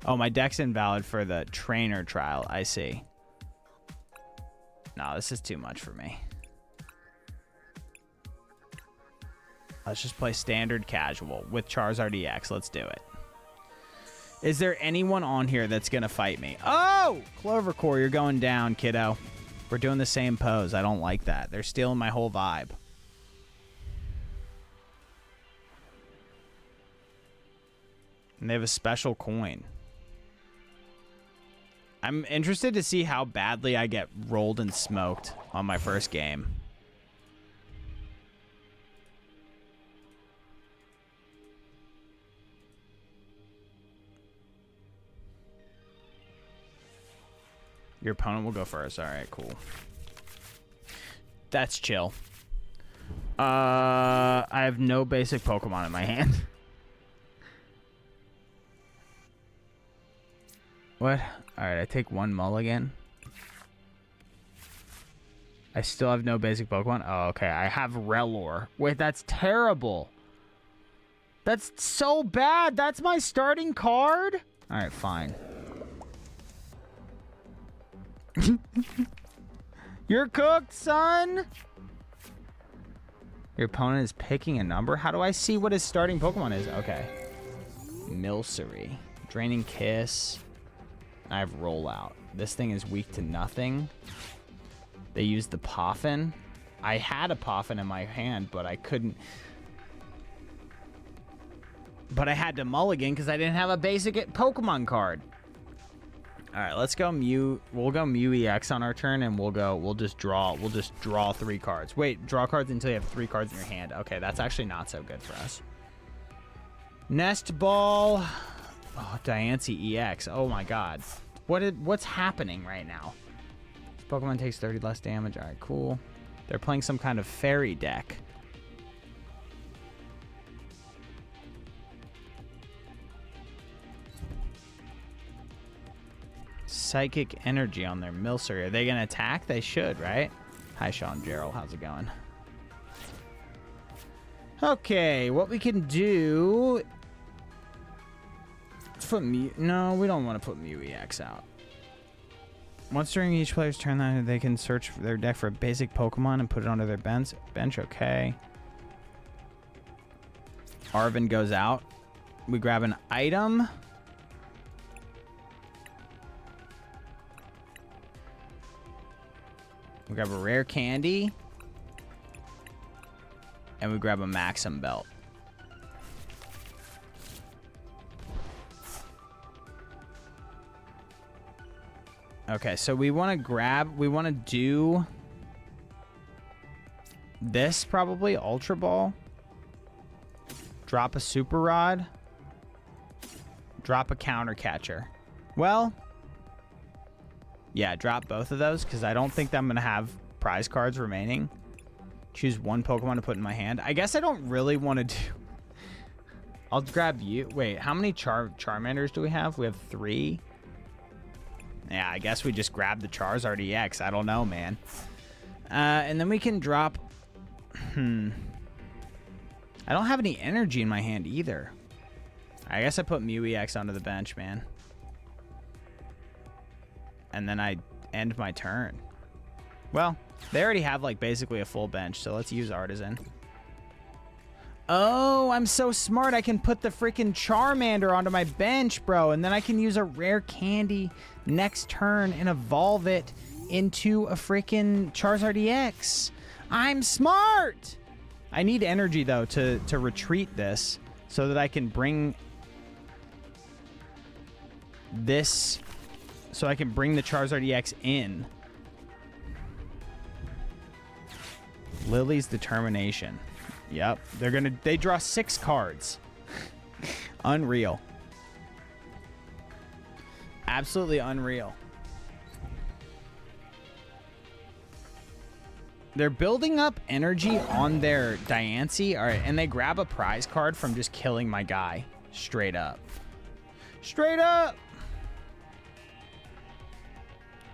Oh, my deck's invalid for the trainer trial. I see. No, this is too much for me. Let's just play standard casual with Charizard EX. Let's do it. Is there anyone on here that's going to fight me? Oh! Clovercore, you're going down, kiddo. We're doing the same pose. I don't like that. They're stealing my whole vibe. And they have a special coin. I'm interested to see how badly I get rolled and smoked on my first game. Your opponent will go first. All right, cool. That's chill. I have no basic Pokemon in my hand. What? All right, I take 1 mulligan. I still have no basic Pokemon. Oh, okay. I have Rellor. Wait, that's terrible. That's so bad. That's my starting card? All right, fine. You're cooked, son. Your opponent is picking a number. How do I see what his starting Pokemon is? Okay. Milcery. Draining Kiss. I have Rollout. This thing is weak to nothing. They used the Poffin. I had a Poffin in my hand, but I couldn't. But I had to mulligan because I didn't have a basic Pokemon card. All right, let's go Mew. We'll go Mew EX on our turn, and we'll just draw 3 cards. Wait, draw cards until you have 3 cards in your hand. Okay, that's actually not so good for us. Nest Ball. Oh, Diancie EX. Oh my God. What's happening right now? This Pokemon takes 30 less damage. All right, cool. They're playing some kind of fairy deck. Psychic Energy on their Milcery. Are they going to attack? They should, right? Hi, Sean Gerald. How's it going? Okay, what we can do... Let's put Mew... No, we don't want to put Mew EX out. Once during each player's turn, they can search their deck for a basic Pokemon and put it onto their bench. Okay. Arven goes out. We grab an item... We grab a rare candy. And we grab a Maxim belt. Okay, so we want to do this probably, Ultra Ball. Drop a super rod. Drop a counter catcher. Well, yeah, drop both of those because I don't think that I'm going to have prize cards remaining. Choose one Pokemon to put in my hand. I guess I don't really want to do... I'll grab you. Wait, how many Charmanders do we have? We have 3. Yeah, I guess we just grab the Charizard EX. I don't know, man. And then we can drop... I don't have any energy in my hand either. I guess I put Mew EX onto the bench, man. And then I end my turn. Well, they already have like basically a full bench, so let's use Artisan. Oh, I'm so smart. I can put the freaking Charmander onto my bench, bro. And then I can use a rare candy next turn and evolve it into a freaking Charizard EX. I'm smart. I need energy, though, to retreat this so that I can bring this... So I can bring the Charizard EX in. Lily's Determination. Yep. They draw 6 cards. Unreal. Absolutely unreal. They're building up energy on their Diancie. All right, and they grab a prize card from just killing my guy. Straight up. Straight up!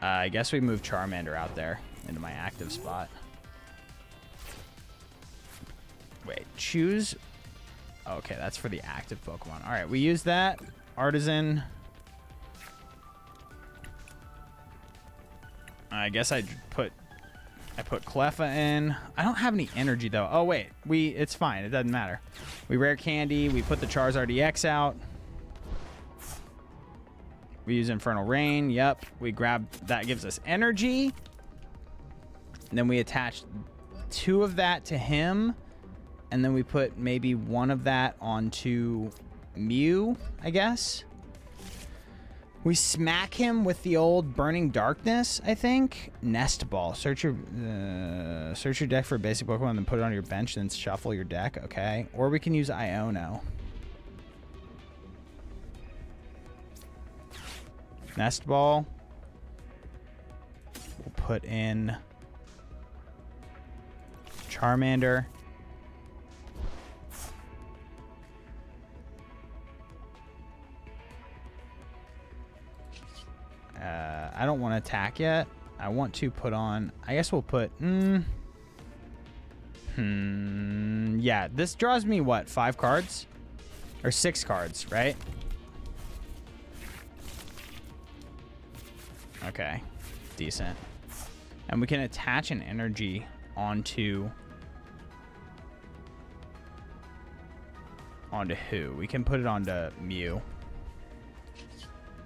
I guess we move Charmander out there into my active spot. Wait, choose... Okay, that's for the active Pokemon. All right, we use that. Artisan. I guess I put Cleffa in. I don't have any energy, though. Oh, wait. It's fine. It doesn't matter. We rare candy. We put the Charizard EX out. We use Infernal Rain. Yep. We grab... That gives us energy. And then we attach 2 of that to him. And then we put maybe 1 of that onto Mew, I guess. We smack him with the old Burning Darkness, I think. Nest Ball. Search your deck for a basic Pokemon, then put it on your bench, then shuffle your deck. Okay. Or we can use Iono. Nest Ball. We'll put in Charmander. I don't want to attack yet. I want to put on... I guess we'll put... Yeah, this draws me, what, 5 cards? Or 6 cards, right? Okay. Decent. And we can attach an energy onto... Onto who? We can put it onto Mew.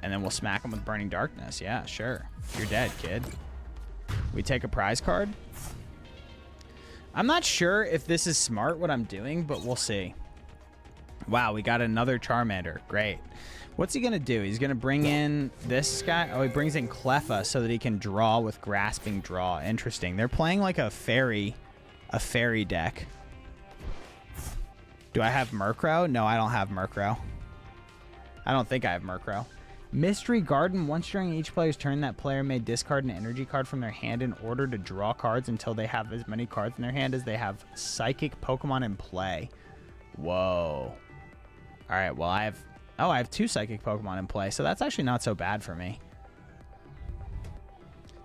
And then we'll smack him with Burning Darkness. Yeah, sure. You're dead, kid. We take a prize card. I'm not sure if this is smart, what I'm doing, but we'll see. Wow, we got another Charmander. Great. What's he going to do? He's going to bring in this guy. Oh, he brings in Cleffa so that he can draw with Grasping Draw. Interesting. They're playing like a fairy deck. Do I have Murkrow? No, I don't have Murkrow. I don't think I have Murkrow. Mystery Garden. Once during each player's turn, that player may discard an energy card from their hand in order to draw cards until they have as many cards in their hand as they have psychic Pokemon in play. Whoa. All right, well, I have 2 psychic Pokemon in play, so that's actually not so bad for me.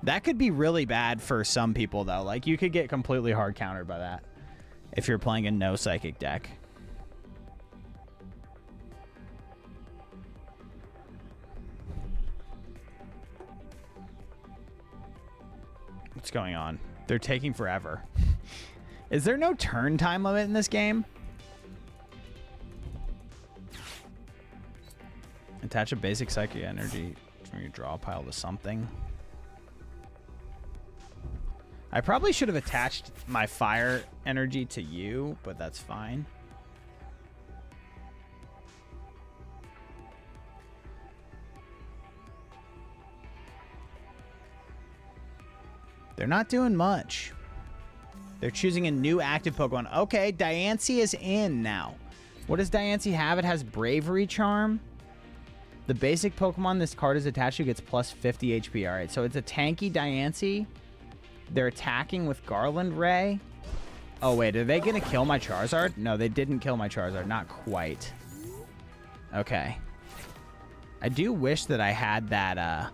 That could be really bad for some people, though. Like, you could get completely hard countered by that if you're playing a no psychic deck. What's going on? They're taking forever. Is there no turn time limit in this game? Attach a basic psychic energy from your draw pile to something. I probably should have attached my fire energy to you, but that's fine. They're not doing much. They're choosing a new active Pokemon. Okay, Diancie is in now. What does Diancie have? It has Bravery Charm. The basic Pokemon this card is attached to gets plus 50 HP. All right, so it's a tanky Diancie. They're attacking with Garland Ray. Oh, wait, are they going to kill my Charizard? No, they didn't kill my Charizard. Not quite. Okay. I do wish that I had that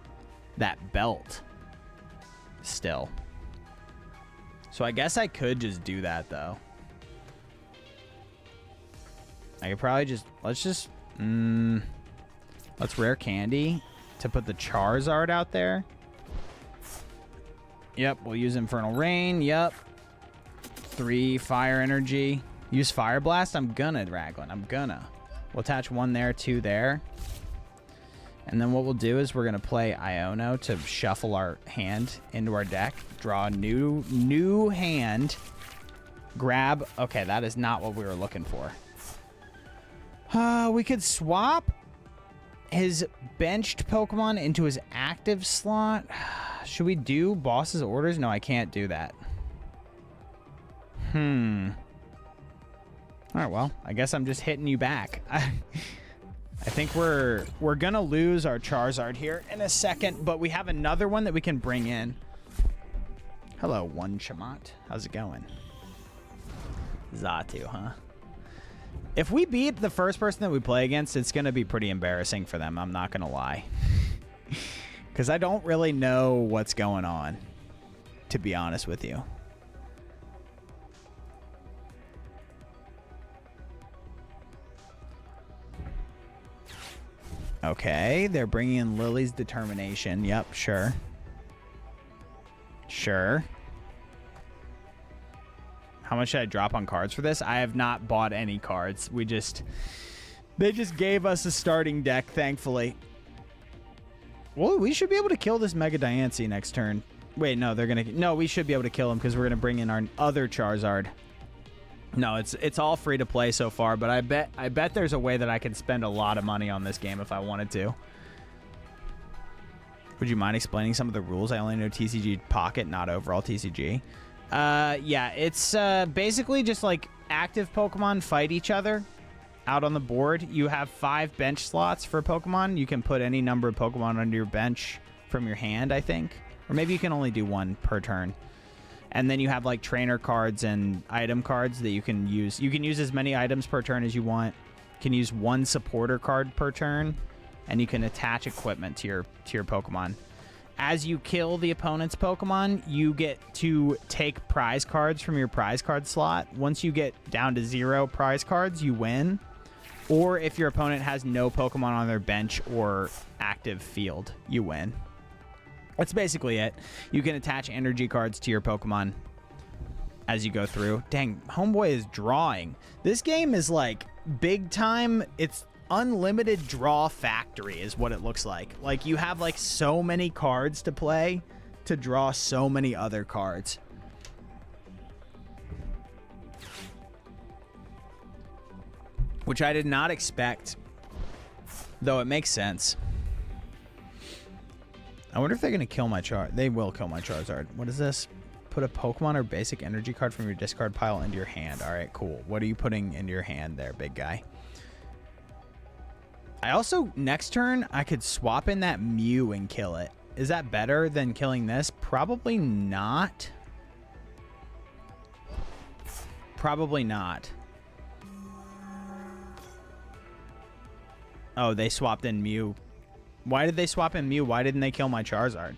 belt still. So I guess I could just do that, though. I could probably just... Let's rare candy to put the Charizard out there. Yep, we'll use Infernal Rain. Yep. 3 fire energy. Use Fire Blast. I'm gonna, Raglan. I'm gonna. We'll attach 1 there, 2 there. And then what we'll do is we're gonna play Iono to shuffle our hand into our deck. Draw a new hand. Grab. Okay, that is not what we were looking for. We could swap his benched Pokemon into his active slot. Should we do boss's orders? No, I can't do that. All right, well, I guess I'm just hitting you back. I think we're gonna lose our Charizard here in a second, but we have another one that we can bring in. Hello, One Chamat. How's it going? Xatu, huh? If we beat the first person that we play against, it's going to be pretty embarrassing for them. I'm not going to lie. Because I don't really know what's going on, to be honest with you. Okay, they're bringing in Lily's Determination. Yep, sure. Sure. How much should I drop on cards for this? I have not bought any cards. They just gave us a starting deck, thankfully. Well, we should be able to kill this Mega Diancie next turn. Wait, no, no, we should be able to kill him because we're gonna bring in our other Charizard. No, it's all free to play so far, but I bet there's a way that I can spend a lot of money on this game if I wanted to. Would you mind explaining some of the rules? I only know TCG Pocket, not overall TCG. Yeah, it's basically just like active Pokemon fight each other out on the board. You have 5 bench slots for Pokemon. You can put any number of Pokemon under your bench from your hand, I think. Or maybe you can only do 1 per turn. And then you have like trainer cards and item cards that you can use. You can use as many items per turn as you want. You can use 1 supporter card per turn. And you can attach equipment to your Pokemon. As you kill the opponent's Pokemon, you get to take prize cards from your prize card slot. Once you get down to 0 prize cards, you win. Or if your opponent has no Pokemon on their bench or active field, you win. That's basically it. You can attach energy cards to your Pokemon as you go through. Dang, Homeboy is drawing. This game is like big time. It's unlimited draw factory is what it looks like. Like you have like so many cards to play to draw so many other cards. Which I did not expect, though it makes sense. I wonder if they're going to kill my Charizard. They will kill my Charizard. What is this? Put a Pokemon or basic energy card from your discard pile into your hand. All right, cool. What are you putting into your hand there, big guy? I also, next turn, I could swap in that Mew and kill it. Is that better than killing this? Probably not. Probably not. Oh, they swapped in Mew. Why did they swap in Mew? Why didn't they kill my Charizard?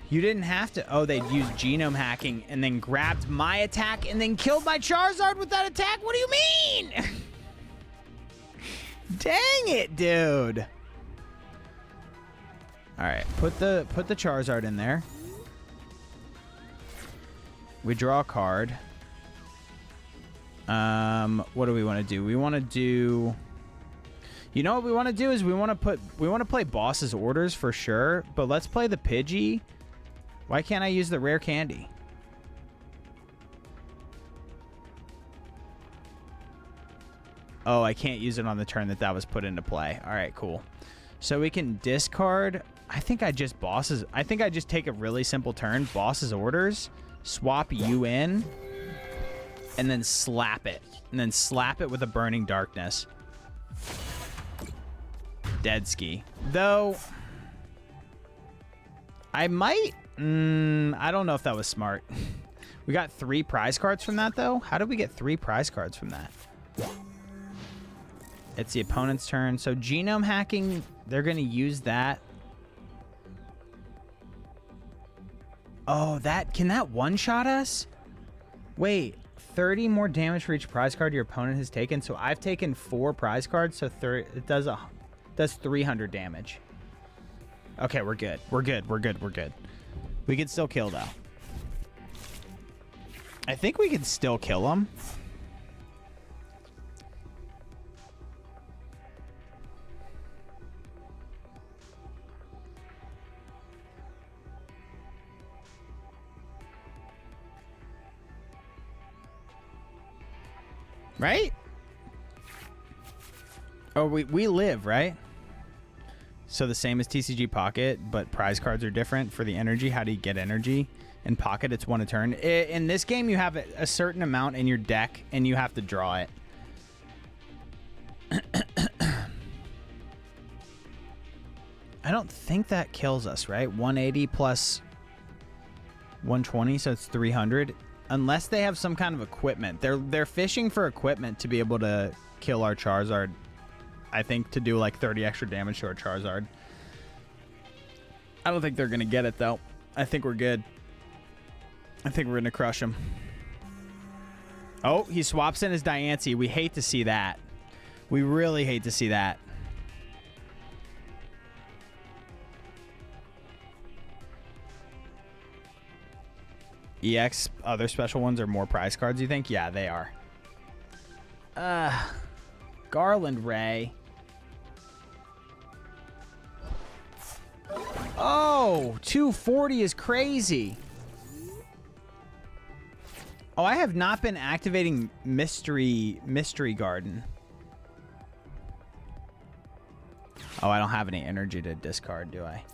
You didn't have to. Oh, they used genome hacking and then grabbed my attack and then killed my Charizard with that attack? What do you mean? Dang it, dude. All right, put the Charizard in there. We draw a card. What do we want to do? We want to do... You know what we want to do is we want to play boss's orders for sure, but let's play the Pidgey. Why can't I use the rare candy? Oh, I can't use it on the turn that was put into play. All right, cool. So we can discard. I think I just take a really simple turn. Boss's orders. Swap you in. and then slap it. And then slap it with a Burning Darkness. Dead ski. Though, I might... I don't know if that was smart. We got 3 prize cards from that, though. How did we get 3 prize cards from that? It's the opponent's turn. So genome hacking, they're going to use that. Oh, can that one-shot us? Wait, 30 more damage for each prize card your opponent has taken. So I've taken 4 prize cards, so it does 300 damage. Okay, we're good. We're good. We're good. We're good. We can still kill, though. I think we can still kill him. Right? Oh, we live, right? So the same as TCG Pocket, but prize cards are different for the energy. How do you get energy? In Pocket, it's 1 a turn. In this game, you have a certain amount in your deck, and you have to draw it. I don't think that kills us, right? 180 plus 120, so it's 300. Unless they have some kind of equipment. They're fishing for equipment to be able to kill our Charizard. I think to do like 30 extra damage to our Charizard. I don't think they're going to get it, though. I think we're good. I think we're going to crush him. Oh, he swaps in his Diancie. We hate to see that. We really hate to see that. EX, other special ones are more prize cards, you think? Yeah, they are. Garland Ray. Oh, 240 is crazy. Oh, I have not been activating Mystery Garden. Oh, I don't have any energy to discard, do I?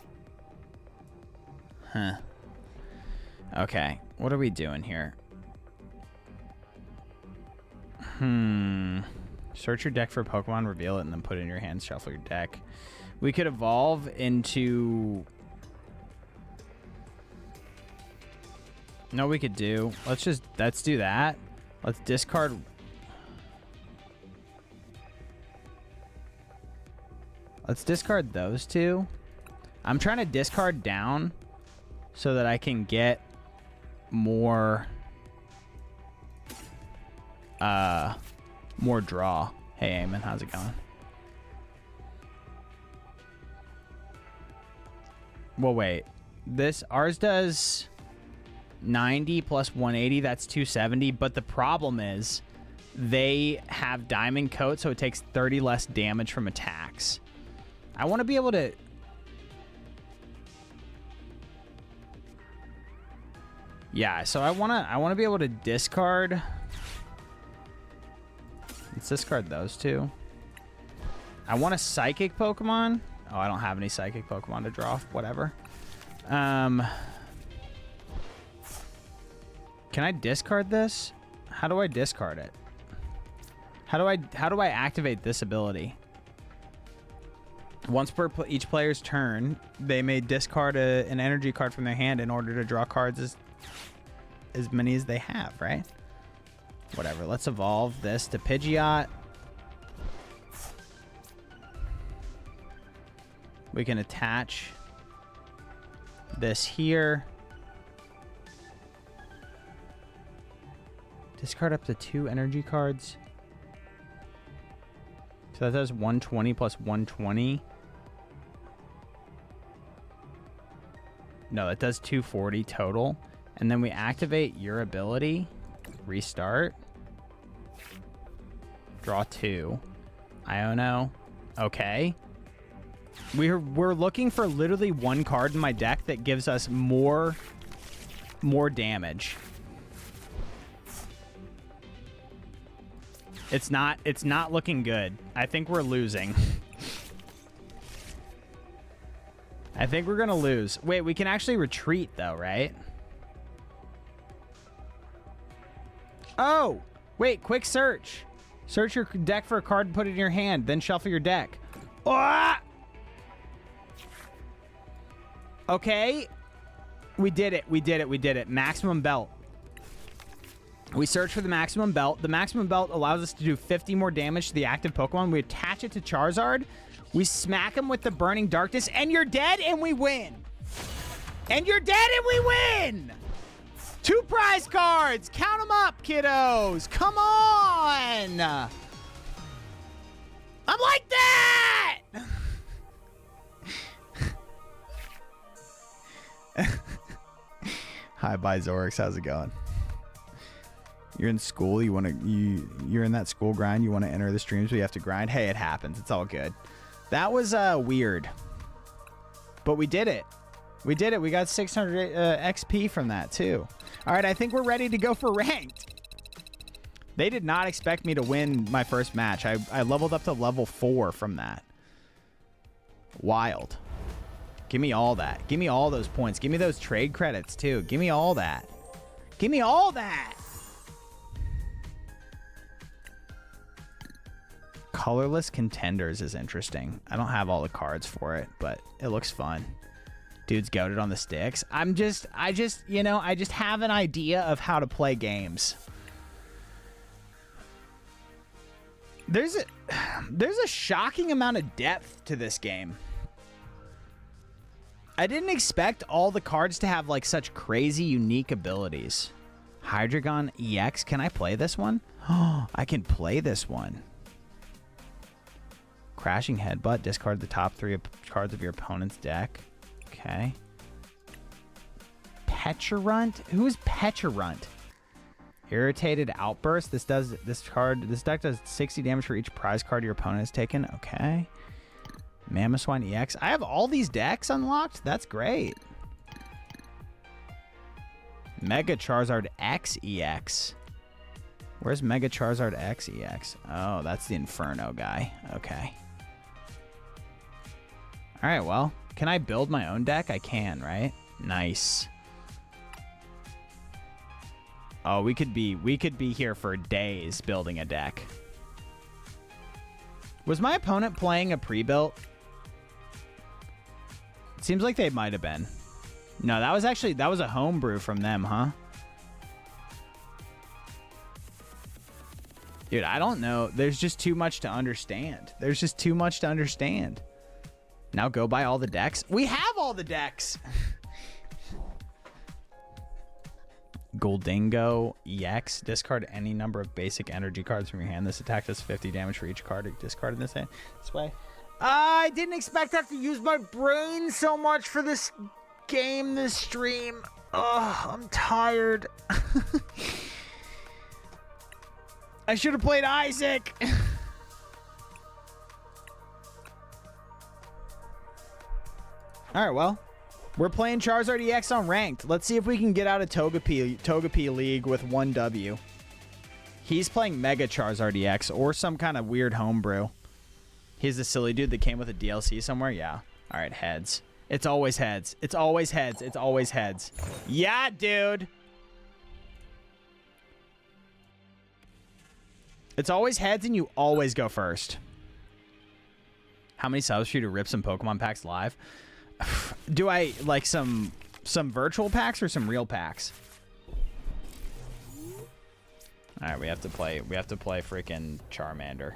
Huh. Okay, what are we doing here? Search your deck for Pokemon, reveal it, and then put it in your hand, shuffle your deck. We could evolve into... No, we could do... Let's do that. Let's discard... Let's discard those 2. I'm trying to discard down so that I can get more draw. Hey Eamon, how's it going? Well, wait, ours does 90 plus 180, that's 270, but the problem is they have diamond coat, so it takes 30 less damage from attacks. I want to be able to... Yeah, so I wanna be able to discard. Let's discard those 2. I want a Psychic Pokemon. Oh, I don't have any Psychic Pokemon to draw. Whatever. Can I discard this? How do I discard it? How do I activate this ability? Once per each player's turn, they may discard an energy card from their hand in order to draw cards as many as they have, right? Whatever. Let's evolve this to Pidgeot. We can attach this here. Discard up to 2 energy cards. So that does 120 plus 120. No, that does 240 total. And then we activate your ability. Restart. Draw 2. Iono. Okay. We're looking for literally 1 card in my deck that gives us more damage. It's not looking good. I think we're losing. I think we're gonna lose. Wait, we can actually retreat though, right? Oh, wait, quick search. Search your deck for a card and put it in your hand, then shuffle your deck. Ah! Okay. We did it. We did it. We did it. Maximum belt. We search for the maximum belt. The maximum belt allows us to do 50 more damage to the active Pokemon. We attach it to Charizard. We smack him with the Burning Darkness, and you're dead, and we win. And you're dead, and we win. 2 prize cards. Count them up, kiddos. Come on. I'm like that. Hi, bye, Zorix. How's it going? You're in school. You're in that school grind. You want to enter the streams, but you have to grind. Hey, it happens. It's all good. That was weird, but we did it. We did it. We got 600 XP from that too. All right, I think we're ready to go for ranked. They did not expect me to win my first match. I leveled up to level 4 from that. Wild. Give me all that. Give me all those points. Give me those trade credits too. Give me all that. Give me all that. Colorless Contenders is interesting. I don't have all the cards for it, but it looks fun. Dude's goated on the sticks. I just have an idea of how to play games. There's a shocking amount of depth to this game. I didn't expect all the cards to have like such crazy unique abilities. Hydreigon EX, can I play this one? Oh, I can play this one. Crashing Headbutt, discard the top 3 cards of your opponent's deck. Okay. Pecharunt? Who is Pecharunt? Irritated Outburst. This deck does 60 damage for each prize card your opponent has taken. Okay. Mamoswine EX. I have all these decks unlocked. That's great. Mega Charizard X EX. Where's Mega Charizard X EX? Oh, that's the Inferno guy. Okay. All right, well, can I build my own deck? I can, right? Nice. Oh, we could be here for days building a deck. Was my opponent playing a pre-built? It seems like they might have been. No, that was a homebrew from them, huh? Dude, I don't know. There's just too much to understand. There's just too much to understand. Now go buy all the decks. We have all the decks. Goldingo EX. Discard any number of basic energy cards from your hand. This attack does 50 damage for each card discarded this way. I didn't expect to have to use my brain so much for this game, this stream. Oh, I'm tired. I should have played Isaac. All right, well, we're playing Charizard EX on ranked. Let's see if we can get out of Togepi League with 1 W. He's playing Mega Charizard EX or some kind of weird homebrew. He's the silly dude that came with a DLC somewhere. Yeah. All right, heads. It's always heads. It's always heads. It's always heads. Yeah, dude. It's always heads and you always go first. How many subs for you to rip some Pokemon packs live? Do I like some virtual packs or some real packs? All right, we have to play freaking Charmander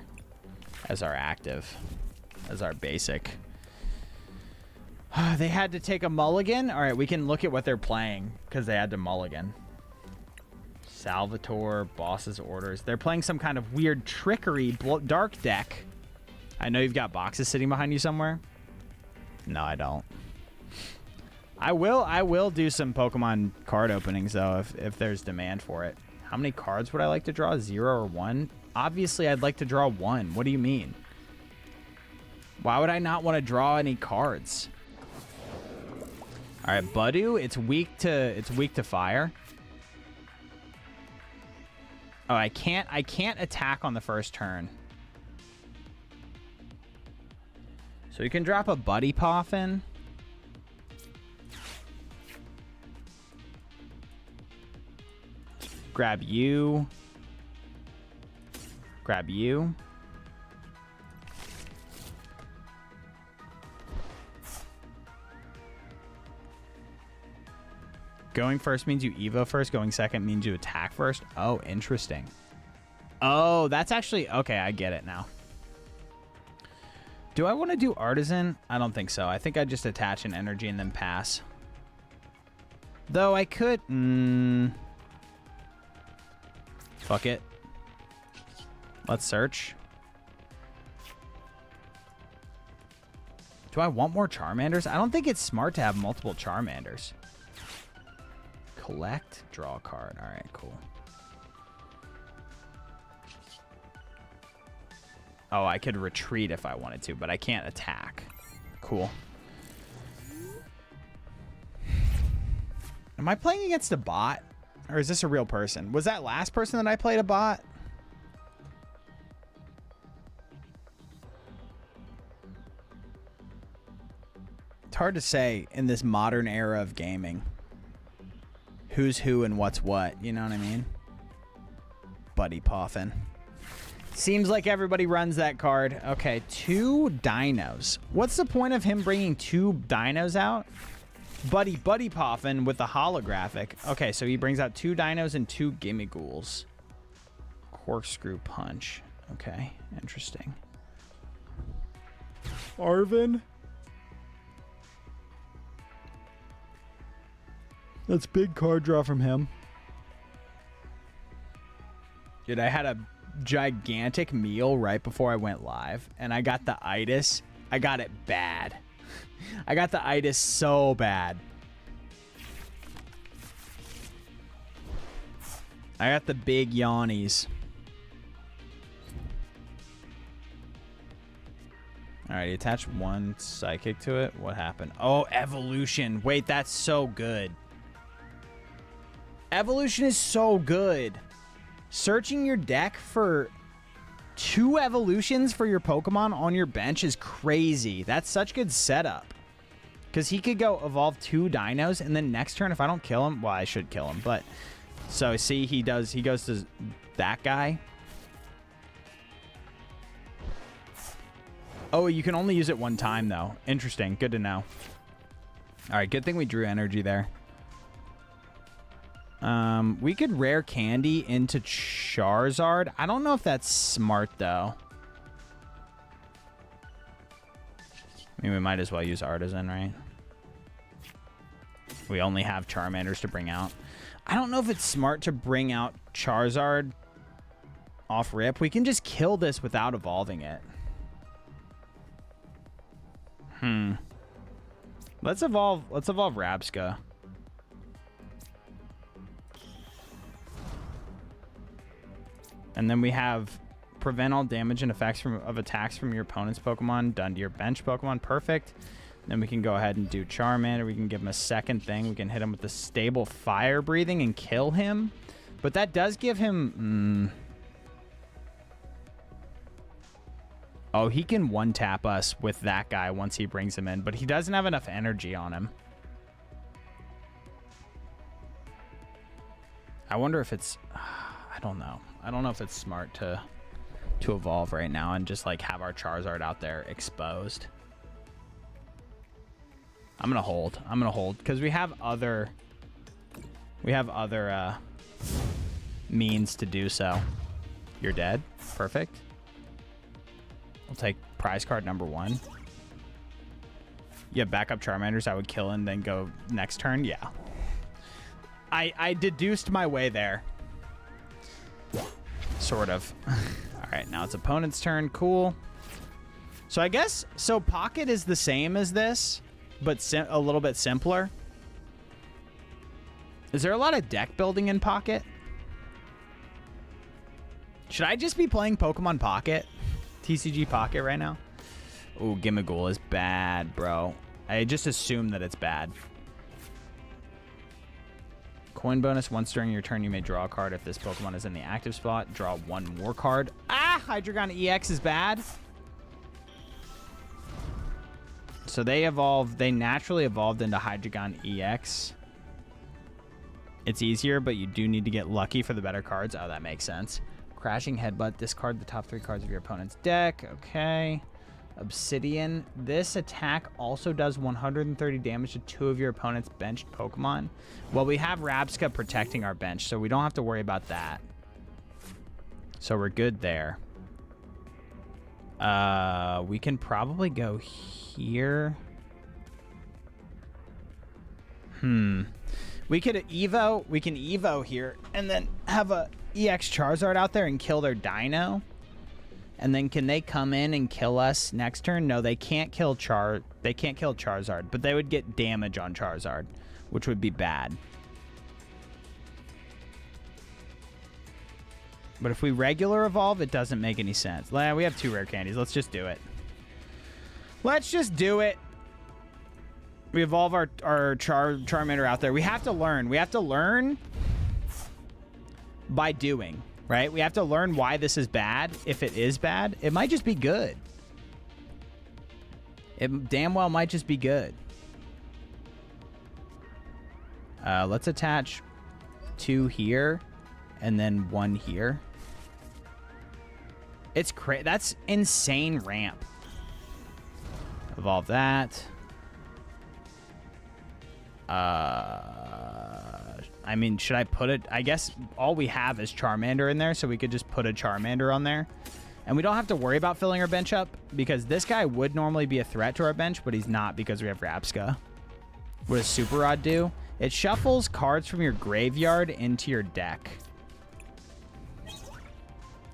as our active, as our basic. They had to take a mulligan. All right, we can look at what they're playing because they had to mulligan. Salvatore, Boss's Orders. They're playing some kind of weird trickery dark deck. I know you've got boxes sitting behind you somewhere. No, I don't. I will do some Pokemon card openings though if there's demand for it. How many cards would I like to draw? 0 or 1? Obviously, I'd like to draw 1. What do you mean? Why would I not want to draw any cards? All right, Budu, it's weak to fire. Oh, I can't attack on the first turn. So you can drop a Buddy Poffin. Grab you. Grab you. Going first means you evo first. Going second means you attack first. Oh, interesting. Oh, that's actually... Okay, I get it now. Do I want to do Artisan? I don't think so. I think I just attach an energy and then pass. Though I could... Fuck it. Let's search. Do I want more Charmanders? I don't think it's smart to have multiple Charmanders. Collect, draw a card. All right, cool. Oh, I could retreat if I wanted to, but I can't attack. Cool. Am I playing against a bot? Or is this a real person? Was that last person that I played a bot? It's hard to say in this modern era of gaming. Who's who and what's what, you know what I mean? Buddy Poffin. Seems like everybody runs that card. Okay, 2 dinos. What's the point of him bringing 2 dinos out? Buddy Poffin with the holographic. Okay, so he brings out 2 dinos and 2 Gimmighoul's. Corkscrew Punch. Okay, interesting. Arven. That's big card draw from him. Dude, I had a gigantic meal right before I went live, and I got the itis. I got it bad. I got the itis so bad. I got the big yawnies. Alright, attach 1 psychic to it. What happened? Oh, evolution. Wait, that's so good. Evolution is so good. Searching your deck for 2 evolutions for your Pokemon on your bench is crazy. That's such good setup. Because he could go evolve 2 dinos, and then next turn, if I don't kill him, well, I should kill him, but... So, see, he goes to that guy. Oh, you can only use it 1 time, though. Interesting. Good to know. Alright, good thing we drew energy there. We could rare candy into Charizard. I don't know if that's smart, though. I mean, we might as well use Artisan, right? We only have Charmanders to bring out. I don't know if it's smart to bring out Charizard off rip. We can just kill this without evolving it. Let's evolve Rabsca. And then we have prevent all damage and effects of attacks from your opponent's Pokemon done to your bench Pokemon. Perfect. Then we can go ahead and do Charmander. We can give him a second thing. We can hit him with the stable fire breathing and kill him. But that does give him... Oh, he can one-tap us with that guy once he brings him in. But he doesn't have enough energy on him. I wonder if it's... I don't know. I don't know if it's smart to evolve right now and just like have our Charizard out there exposed. I'm gonna hold because we have other means to do so. You're dead. Perfect. We'll take prize card number 1. Yeah, backup Charmanders I would kill and then go next turn. Yeah. I deduced my way there. Sort of. All right, now it's opponent's turn. Cool. So I guess, so Pocket is the same as this, but a little bit simpler. Is there a lot of deck building in Pocket? Should I just be playing Pokemon Pocket? TCG Pocket right now? Ooh, Gimmighoul is bad, bro. I just assume that it's bad. Coin bonus. Once during your turn, you may draw a card. If this Pokemon is in the active spot, draw 1 more card. Ah! Hydreigon EX is bad. So they naturally evolved into Hydreigon EX. It's easier, but you do need to get lucky for the better cards. Oh, that makes sense. Crashing Headbutt. Discard the top 3 cards of your opponent's deck. Okay. Obsidian. This attack also does 130 damage to 2 of your opponent's benched Pokemon. Well, we have Rabsca protecting our bench, so we don't have to worry about that. So we're good there. We can probably go here. We could Evo. We can Evo here and then have a EX Charizard out there and kill their Dino. And then can they come in and kill us next turn? No, they can't kill They can't kill Charizard, but they would get damage on Charizard, which would be bad. But if we regular evolve, it doesn't make any sense. We have 2 rare candies. Let's just do it. Let's just do it. We evolve our Charmander out there. We have to learn. We have to learn by doing, right? We have to learn why this is bad. If it is bad, it might just be good. It damn well might just be good. Let's attach 2 here and then 1 here. It's crazy. That's insane ramp. Evolve that. I mean, should I put it? I guess all we have is Charmander in there, so we could just put a Charmander on there. And we don't have to worry about filling our bench up, because this guy would normally be a threat to our bench, but he's not because we have Rabsca. What does Super Rod do? It shuffles cards from your graveyard into your deck.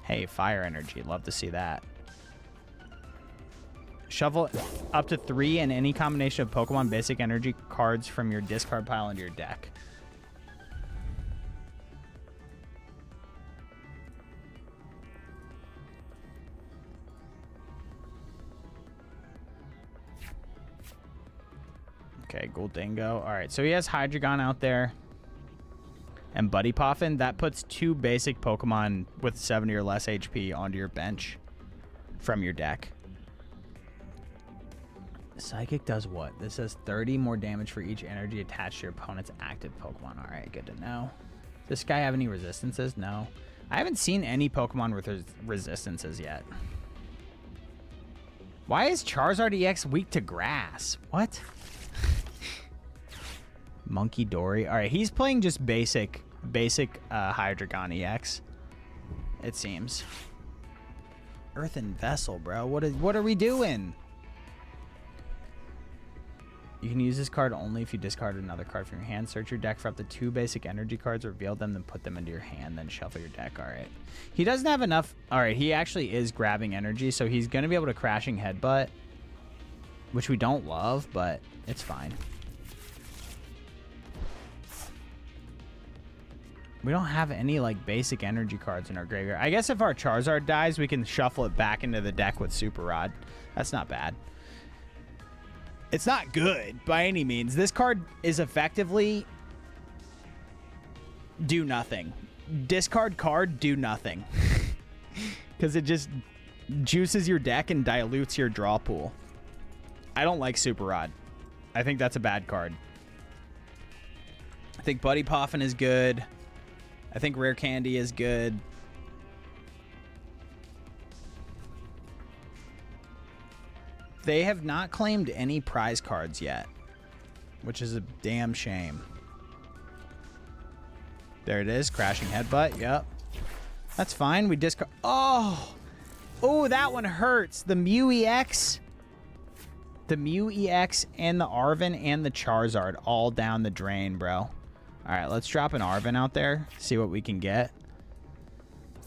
Hey, Fire Energy. Love to see that. Shuffle up to 3 and any combination of Pokemon basic energy cards from your discard pile into your deck. Okay, Gholdengo. All right, so he has Hydreigon out there. And Buddy Poffin. That puts 2 basic Pokemon with 70 or less HP onto your bench from your deck. Psychic does what? This does 30 more damage for each energy attached to your opponent's active Pokemon. All right, good to know. Does this guy have any resistances? No. I haven't seen any Pokemon with resistances yet. Why is Charizard EX weak to grass? What? Monkey Dory. All right, he's playing just basic Hydreigon EX, it seems. Earthen Vessel, bro. What are we doing? You can use this card only if you discard another card from your hand. Search your deck for up to 2 basic energy cards, reveal them, then put them into your hand, then shuffle your deck. All right. He doesn't have enough. All right, he actually is grabbing energy, so he's going to be able to Crashing Headbutt, which we don't love, but it's fine. We don't have any, like, basic energy cards in our graveyard. I guess if our Charizard dies, we can shuffle it back into the deck with Super Rod. That's not bad. It's not good by any means. This card is effectively do nothing. Discard card, do nothing. Because it just juices your deck and dilutes your draw pool. I don't like Super Rod. I think that's a bad card. I think Buddy Poffin is good. I think Rare Candy is good. They have not claimed any prize cards yet, which is a damn shame. There it is, Crashing Headbutt. Yep. That's fine. We discard. Oh, that one hurts. The Mew EX. The Mew EX and the Arven and the Charizard all down the drain, bro. All right, let's drop an Arven out there, see what we can get.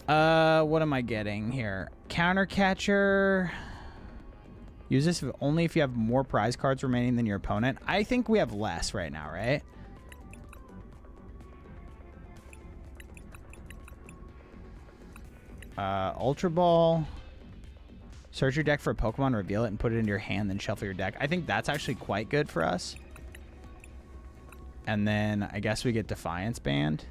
What am I getting here? Counter Catcher. Use this only if you have more prize cards remaining than your opponent. I think we have less right now, right? Ultra Ball. Search your deck for a Pokemon, reveal it, and put it into your hand, then shuffle your deck. I think that's actually quite good for us. And then I guess we get Defiance Band.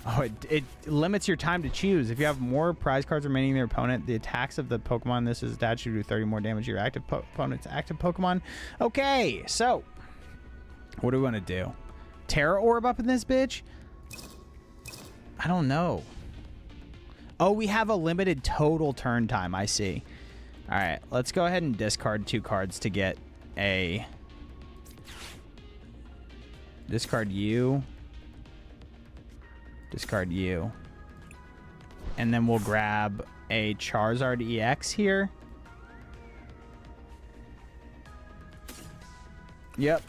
Oh, it limits your time to choose. If you have more prize cards remaining than your opponent, the attacks of the Pokemon this is attached to do 30 more damage to your active opponent's active Pokemon. Okay, so what do we want to do? Terra Orb up in this bitch? I don't know. Oh, we have a limited total turn time. I see. All right, let's go ahead and discard 2 cards to get a... Discard you. Discard you. And then we'll grab a Charizard EX here. Yep.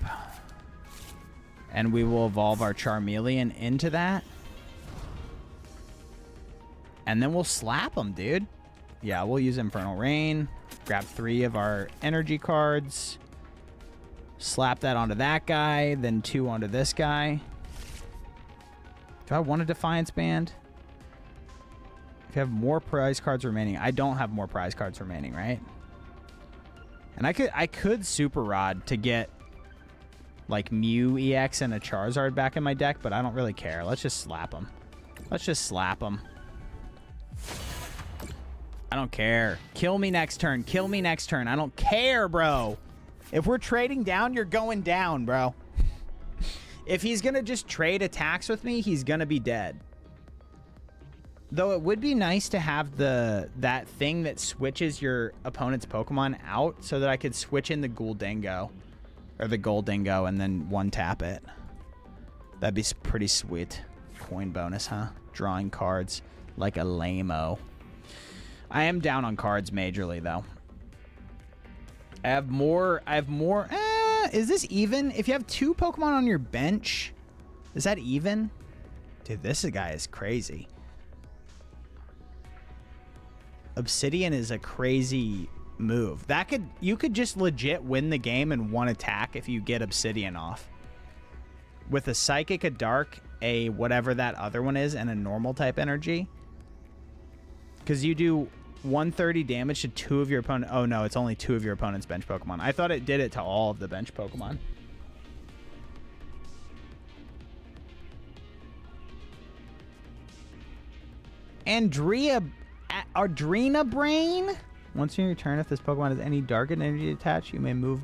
And we will evolve our Charmeleon into that. And then we'll slap him, dude. Yeah, we'll use Infernal Rain. Grab 3 of our energy cards. Slap that onto that guy. Then 2 onto this guy. Do I want a Defiance Band? If you have more prize cards remaining. I don't have more prize cards remaining, right? And I could Super Rod to get like Mew EX and a Charizard back in my deck, but I don't really care. Let's just slap him. Let's just slap him. I don't care. Kill me next turn. Kill me next turn. I don't care, bro. If we're trading down, you're going down, bro. If he's going to just trade attacks with me, he's going to be dead. Though it would be nice to have that thing that switches your opponent's Pokemon out so that I could switch in the Ghouldango. Or the Ghouldango and then 1-tap it. That'd be pretty sweet. Coin bonus, huh? Drawing cards like a lame-o. I am down on cards majorly, though. I have more. Is this even? If you have 2 Pokemon on your bench, is that even? Dude, this guy is crazy. Obsidian is a crazy move. You could just legit win the game in 1 attack if you get Obsidian off. With a Psychic, a Dark, a whatever that other one is, and a normal type energy. Because you do 130 damage to 2 of your opponent. Oh no, it's only 2 of your opponent's bench Pokemon. I thought it did it to all of the bench Pokemon. Adrena Brain? Once in your turn, if this Pokemon has any darkened energy attached, you may move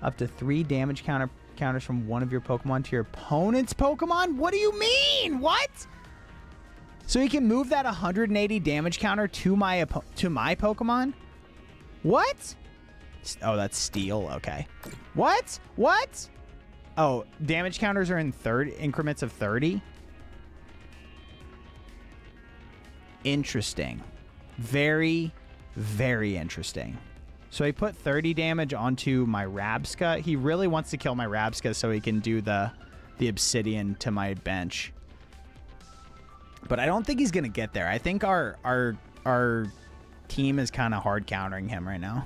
up to 3 damage counters from one of your Pokemon to your opponent's Pokemon? What do you mean? What? So he can move that 180 damage counter to my Pokemon? What? Oh, that's Steel. Okay. What? What? Oh, damage counters are in increments of 30? Interesting. Very, very interesting. So he put 30 damage onto my Rabsca. He really wants to kill my Rabsca so he can do the Obsidian to my bench. But I don't think he's going to get there. I think our team is kind of hard countering him right now.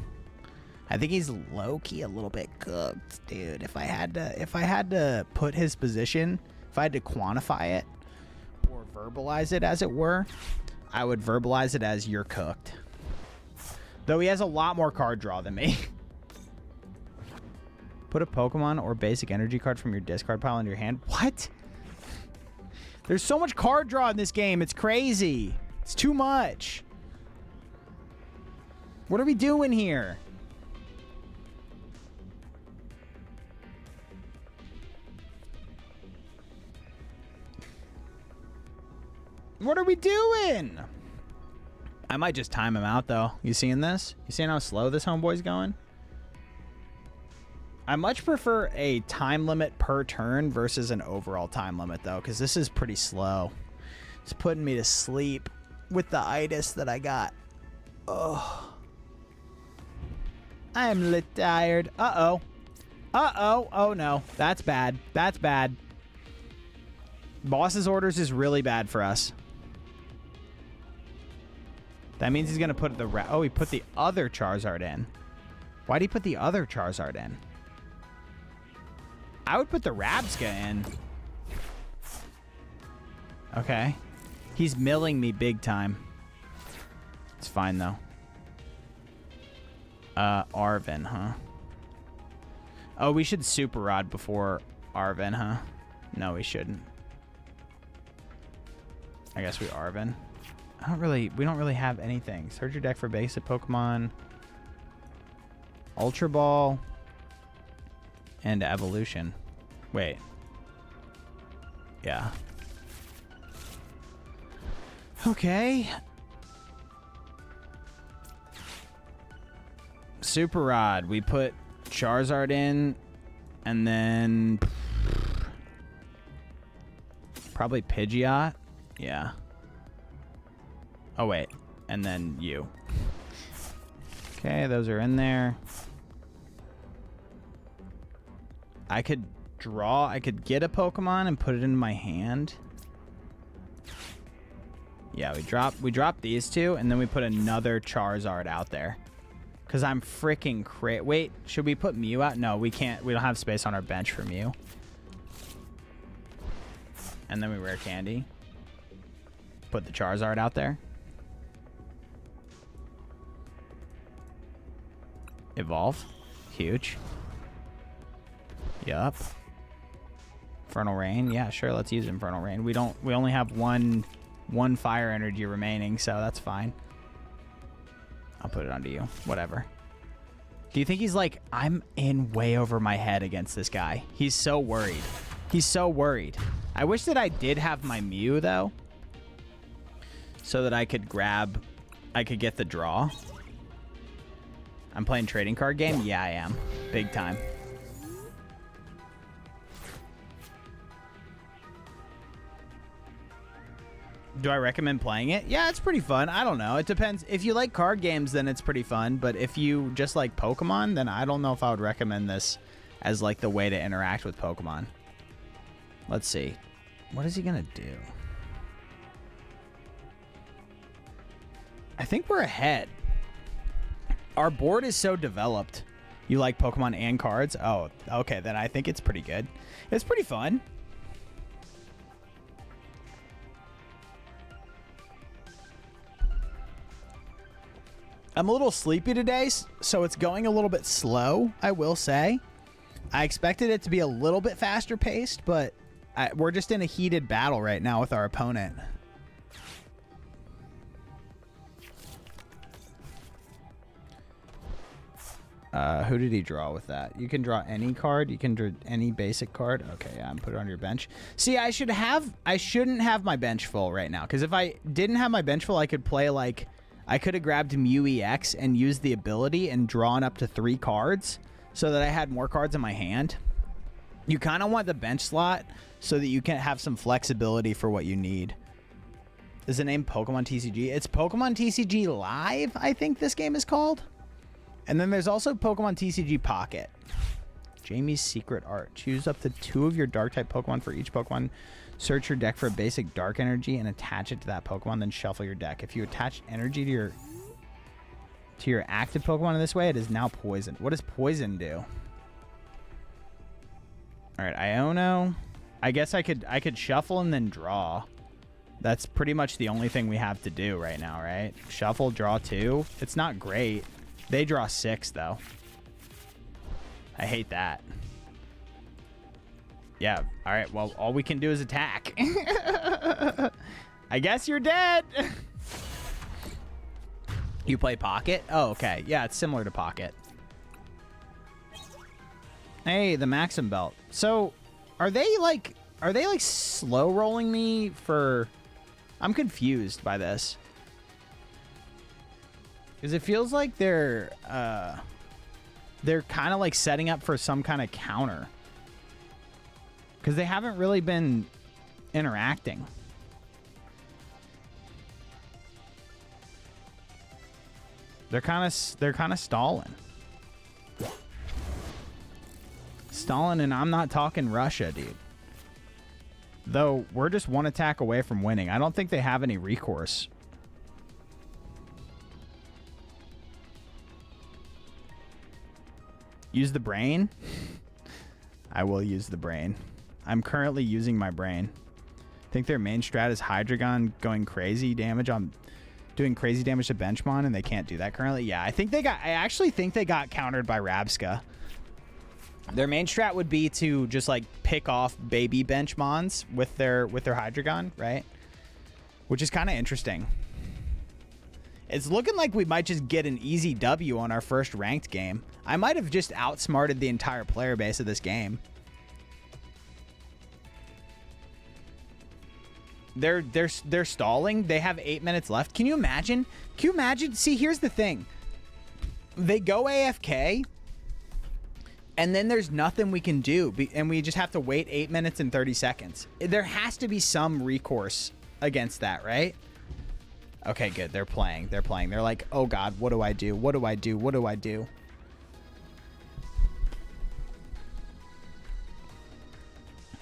I think he's low-key a little bit cooked, dude. If I had to put his position, if I had to quantify it or verbalize it as it were, I would verbalize it as you're cooked. Though he has a lot more card draw than me. Put a Pokemon or basic energy card from your discard pile in your hand. What? There's so much card draw in this game. It's crazy. It's too much. What are we doing here? What are we doing? I might just time him out, though. You seeing this? You seeing how slow this homeboy's going? I much prefer a time limit per turn versus an overall time limit, though, because this is pretty slow. It's putting me to sleep with the itis that I got. Oh. I am lit tired. Uh-oh. Uh-oh. Oh, no. That's bad. That's bad. Boss's orders is really bad for us. That means he's going to put the... Oh, he put the other Charizard in. Why'd he put the other Charizard in? I would put the Rabsca in. Okay. He's milling me big time. It's fine, though. Arven, huh? Oh, we should Super Rod before Arven, huh? No, we shouldn't. I guess we Arven. We don't really have anything. Search your deck for basic Pokemon. Ultra Ball. And Evolution. Wait. Yeah. Okay. Super Rod. We put Charizard in, and then probably Pidgeot. Yeah. Oh, wait. And then you. Okay, those are in there. I could draw. I could get a Pokemon and put it into my hand. Yeah, we drop these two, and then we put another Charizard out there. Because I'm freaking crazy. Wait, should we put Mew out? No, we can't. We don't have space on our bench for Mew. And then we rare candy. Put the Charizard out there. Evolve. Huge. Yup. Infernal Rain. Yeah, sure. Let's use Infernal Rain. We only have one fire energy remaining, so that's fine. I'll put it onto you. Whatever. Do you think he's like, I'm in way over my head against this guy? He's so worried. He's so worried. I wish that I did have my Mew, though. So that I could get the draw. I'm playing trading card game? Yeah, I am. Big time. Do I recommend playing it? Yeah, it's pretty fun. I don't know. It depends. If you like card games, then it's pretty fun. But if you just like Pokemon, then I don't know if I would recommend this as like the way to interact with Pokemon. Let's see. What is he going to do? I think we're ahead. Our board is so developed. You like Pokemon and cards? Oh, okay. Then I think it's pretty good. It's pretty fun. I'm a little sleepy today, so it's going a little bit slow, I will say. I expected it to be a little bit faster paced, but we're just in a heated battle right now with our opponent. Who did he draw with that? You can draw any card. You can draw any basic card. Okay, yeah, and put it on your bench. See, I shouldn't have my bench full right now, because if I didn't have my bench full, I could play like... I could have grabbed Mew EX and used the ability and drawn up to 3 cards so that I had more cards in my hand. You kind of want the bench slot so that you can have some flexibility for what you need. Is the name Pokemon TCG? It's Pokemon TCG Live, I think this game is called. And then there's also Pokemon TCG Pocket. Jamie's Secret Art. Choose up to 2 of your Dark-type Pokemon for each Pokemon. Search your deck for a basic Dark energy and attach it to that Pokemon, then shuffle your deck. If you attach energy to your active Pokemon in this way, it is now poisoned. What does poison do? All right, Iono. I guess I could shuffle and then draw. That's pretty much the only thing we have to do right now, right? Shuffle, draw 2. It's not great. They draw 6 though. I hate that. Yeah, all right, well, all we can do is attack. I guess you're dead. You play Pocket? Oh, okay. Yeah, it's similar to Pocket. Hey, the Maxim Belt. So, are they like slow rolling me for... I'm confused by this. Because it feels like they're kind of like setting up for some kind of counter. Because they haven't really been interacting. They're kind of stalling. Stalling, and I'm not talking Russia, dude. Though we're just 1 attack away from winning. I don't think they have any recourse. Use the brain? I will use the brain. I'm currently using my brain. I think their main strat is Hydreigon going crazy damage on... doing crazy damage to Benchmon, and they can't do that currently. Yeah, I actually think they got countered by Rabsca. Their main strat would be to just like pick off baby Benchmons with their Hydreigon, right? Which is kind of interesting. It's looking like we might just get an easy W on our first ranked game. I might have just outsmarted the entire player base of this game. They're stalling. They have 8 minutes left. Can you imagine? Can you imagine? See, here's the thing. They go AFK, and then there's nothing we can do, and we just have to wait 8 minutes and 30 seconds. There has to be some recourse against that, right? Okay, good. They're playing. They're playing. They're like, oh God, what do I do? What do I do? What do I do?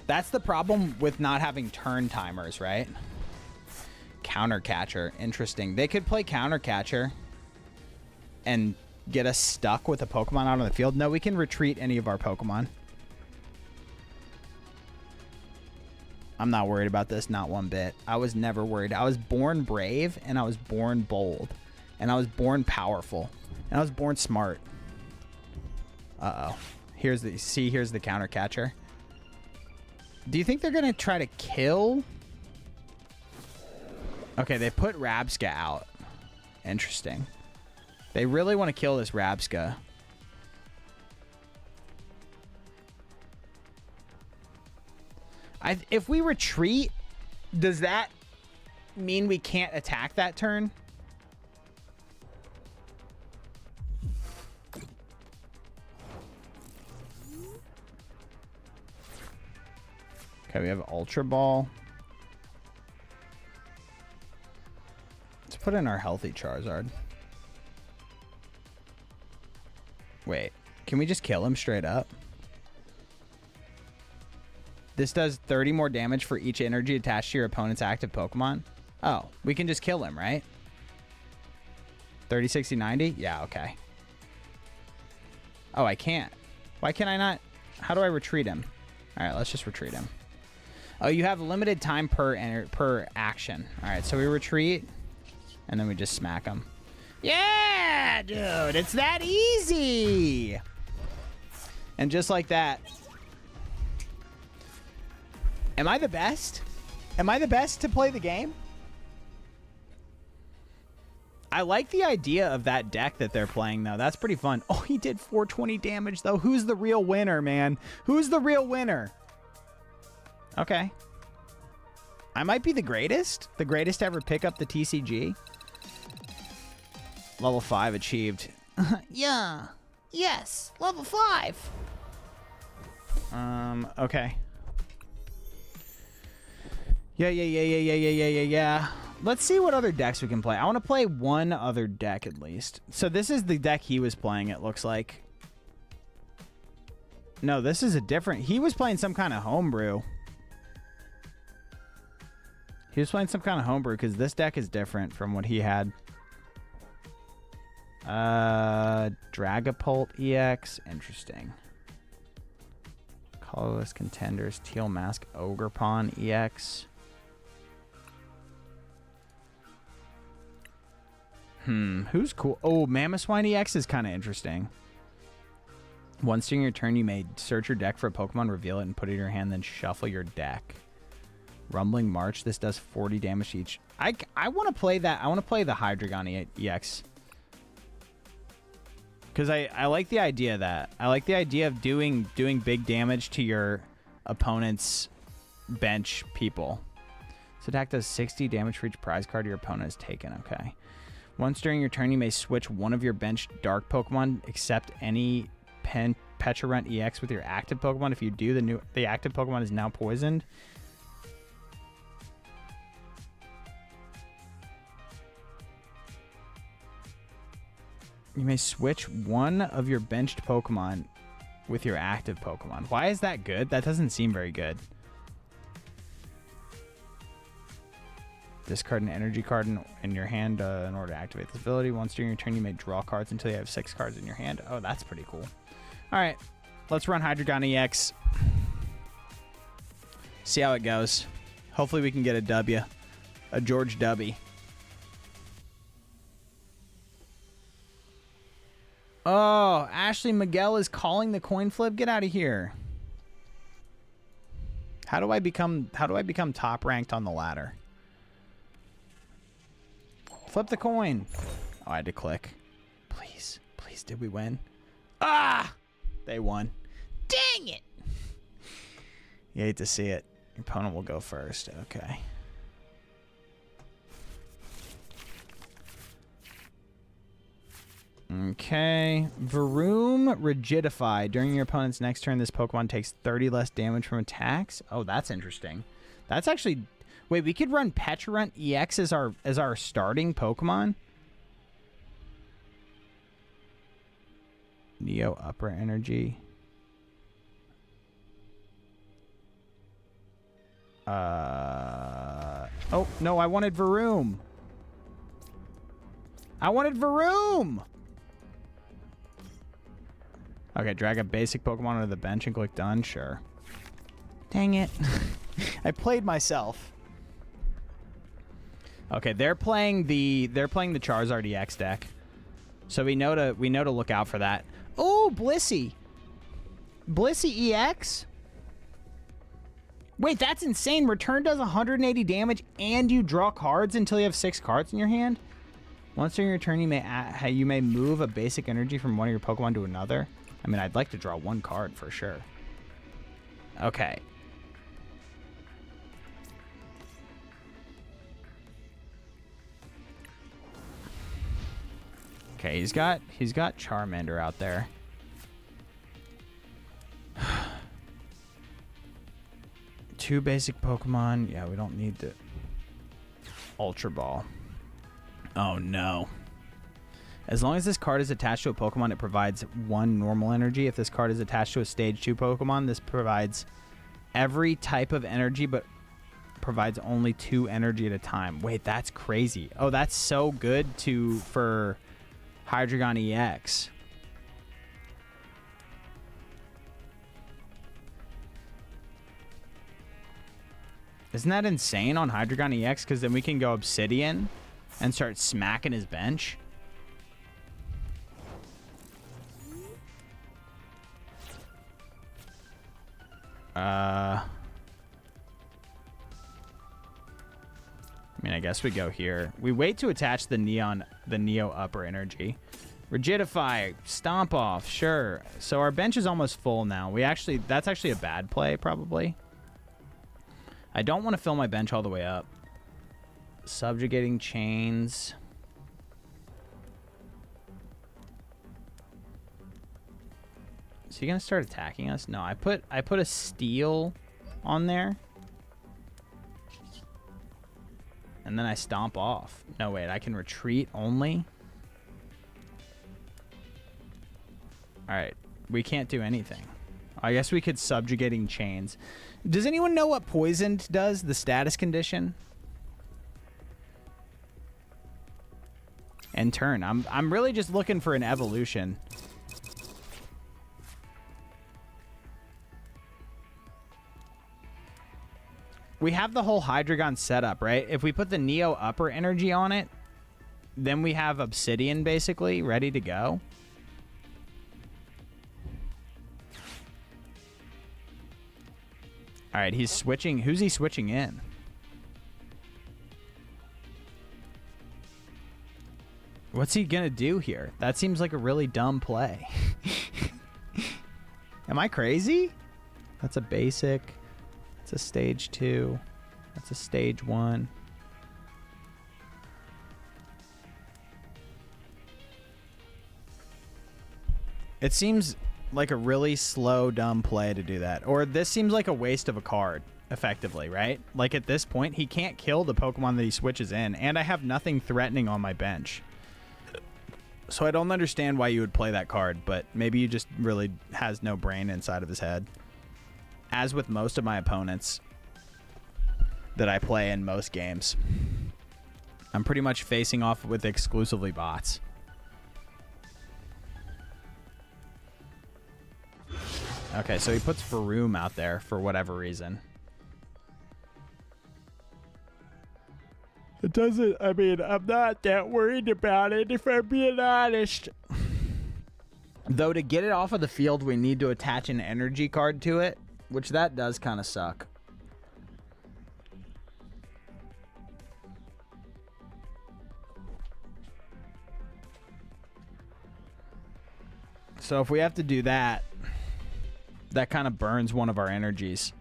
That's the problem with not having turn timers, right? Counter catcher. Interesting. They could play counter catcher and get us stuck with a Pokemon out on the field. No, we can retreat any of our Pokemon. I'm not worried about this, not one bit. I was never worried. I was born brave, and I was born bold, and I was born powerful, and I was born smart. Uh-oh. Here's the counter catcher. Do you think they're going to try to kill? Okay, they put Rabska out. Interesting. They really want to kill this Rabska. If we retreat, does that mean we can't attack that turn? Okay, we have Ultra Ball. Let's put in our healthy Charizard. Wait, can we just kill him straight up? This does 30 more damage for each energy attached to your opponent's active Pokemon. Oh, we can just kill him, right? 30, 60, 90? Yeah, okay. Oh, I can't. Why can I not? How do I retreat him? All right, let's just retreat him. Oh, you have limited time per action. All right, so we retreat, and then we just smack him. Yeah, dude, it's that easy. And just like that. Am I the best? Am I the best to play the game? I like the idea of that deck that they're playing, though. That's pretty fun. Oh, he did 420 damage, though. Who's the real winner, man? Who's the real winner? Okay. I might be the greatest. The greatest to ever pick up the TCG. Level 5 achieved. Yeah. Yes. Level 5. Okay. Yeah. Let's see what other decks we can play. I want to play one other deck at least. So this is the deck he was playing, it looks like. No, this is a different... He was playing some kind of homebrew. He was playing some kind of homebrew because this deck is different from what he had. Dragapult EX. Interesting. Colorless Contenders. Teal Mask Ogerpon EX. Who's cool? Oh, Mamoswine EX is kind of interesting. Once during your turn, you may search your deck for a Pokemon, reveal it, and put it in your hand, then shuffle your deck. Rumbling March. This does 40 damage each. I want to play that. I want to play the Hydreigon EX. Because I like the idea of that. I like the idea of doing big damage to your opponent's bench people. This attack does 60 damage for each prize card your opponent has taken. Okay. Once during your turn, you may switch one of your bench dark Pokemon, except any Pecharunt EX with your active Pokemon. If you do, the active Pokemon is now poisoned. You may switch one of your benched Pokemon with your active Pokemon. Why is that good? That doesn't seem very good. Discard an energy card in your hand in order to activate this ability. Once during your turn, you may draw cards until you have 6 cards in your hand. Oh, that's pretty cool. All right, let's run Hydreigon EX. See how it goes. Hopefully we can get a W. A George W. Oh, Ashley Miguel is calling the coin flip. Get out of here. How do I become top ranked on the ladder? Flip the coin. Oh, I had to click. Please, did we win? Ah! They won. Dang it! You hate to see it. Your opponent will go first. Okay. Okay. Varoom Rigidify. During your opponent's next turn, this Pokemon takes 30 less damage from attacks. Oh, that's interesting. That's actually... Wait, we could run Pecharunt EX as our starting Pokemon? Neo Upper Energy. Oh, no, I wanted Varoom. I wanted Varoom! Okay, drag a basic Pokemon onto the bench and click done. Sure. Dang it. I played myself. Okay, they're playing the Charizard EX deck. So we know to look out for that. Oh, Blissey. Blissey EX? Wait, that's insane. Return does 180 damage and you draw cards until you have 6 cards in your hand? Once during your turn, you may move a basic energy from one of your Pokemon to another. I mean, I'd like to draw 1 card for sure. Okay. Okay, he's got Charmander out there. Two basic Pokemon. Yeah, we don't need the Ultra Ball. Oh no. As long as this card is attached to a Pokemon, it provides 1 normal energy. If this card is attached to a Stage 2 Pokemon, this provides every type of energy, but provides only 2 energy at a time. Wait, that's crazy. Oh, that's so good for Hydreigon EX. Isn't that insane on Hydreigon EX? Because then we can go Obsidian and start smacking his bench. I mean, I guess we go here. We wait to attach the Neo Upper Energy. Rigidify, Stomp Off, sure. So our bench is almost full now. That's actually a bad play, probably. I don't want to fill my bench all the way up. Subjugating Chains. Is he gonna start attacking us? No, I put a Steel on there. And then I Stomp Off. No, wait, I can retreat only? Alright, we can't do anything. I guess we could Subjugating Chains. Does anyone know what Poisoned does, the status condition? And turn. I'm really just looking for an evolution. We have the whole Hydreigon setup, right? If we put the Neo Upper Energy on it, then we have Obsidian basically ready to go. All right, he's switching. Who's he switching in? What's he gonna do here? That seems like a really dumb play. Am I crazy? That's a basic. That's a Stage 2. That's a Stage 1. It seems like a really slow, dumb play to do that. Or this seems like a waste of a card, effectively, right? Like at this point, he can't kill the Pokemon that he switches in, and I have nothing threatening on my bench. So I don't understand why you would play that card, but maybe he just really has no brain inside of his head. As with most of my opponents that I play in most games. I'm pretty much facing off with exclusively bots. Okay, so he puts Varoom out there for whatever reason. It doesn't, I mean, I'm not that worried about it if I'm being honest. Though to get it off of the field, we need to attach an energy card to it, which that does kind of suck. So if we have to do that, that kind of burns one of our energies.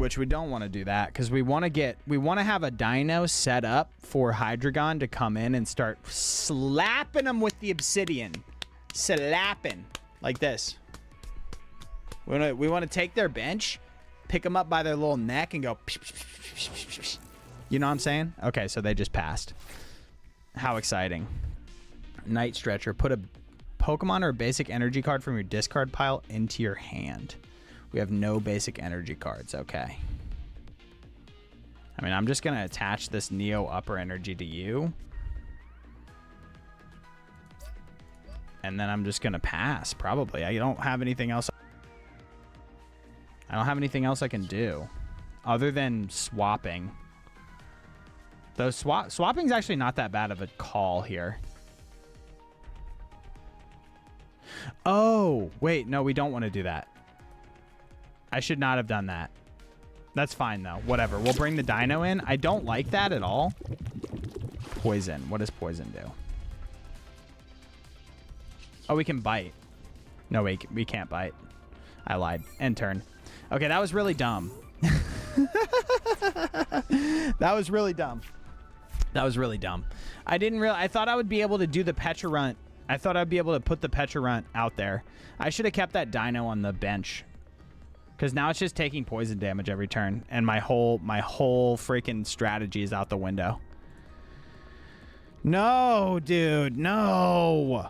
which we don't want to do that because we want to have a dino set up for Hydreigon to come in and start slapping them with the obsidian. Slapping like this. We want to take their bench, pick them up by their little neck and go. You know what I'm saying? Okay, so they just passed. How exciting. Night Stretcher. Put a Pokemon or a basic energy card from your discard pile into your hand. We have no basic energy cards. Okay. I mean, I'm just going to attach this Neo Upper Energy to you. And then I'm just going to pass, probably. I don't have anything else. I don't have anything else I can do other than swapping. Though swapping's actually not that bad of a call here. Oh, wait. No, we don't want to do that. I should not have done that. That's fine, though. Whatever. We'll bring the dino in. I don't like that at all. Poison. What does poison do? Oh, we can bite. No, we can't bite. I lied. End turn. Okay, that was really dumb. That was really dumb. That was really dumb. I thought I would be able to do the Pecharunt. I thought I'd be able to put the Pecharunt out there. I should have kept that dino on the bench. Because now it's just taking poison damage every turn. And my whole freaking strategy is out the window. No, dude. No.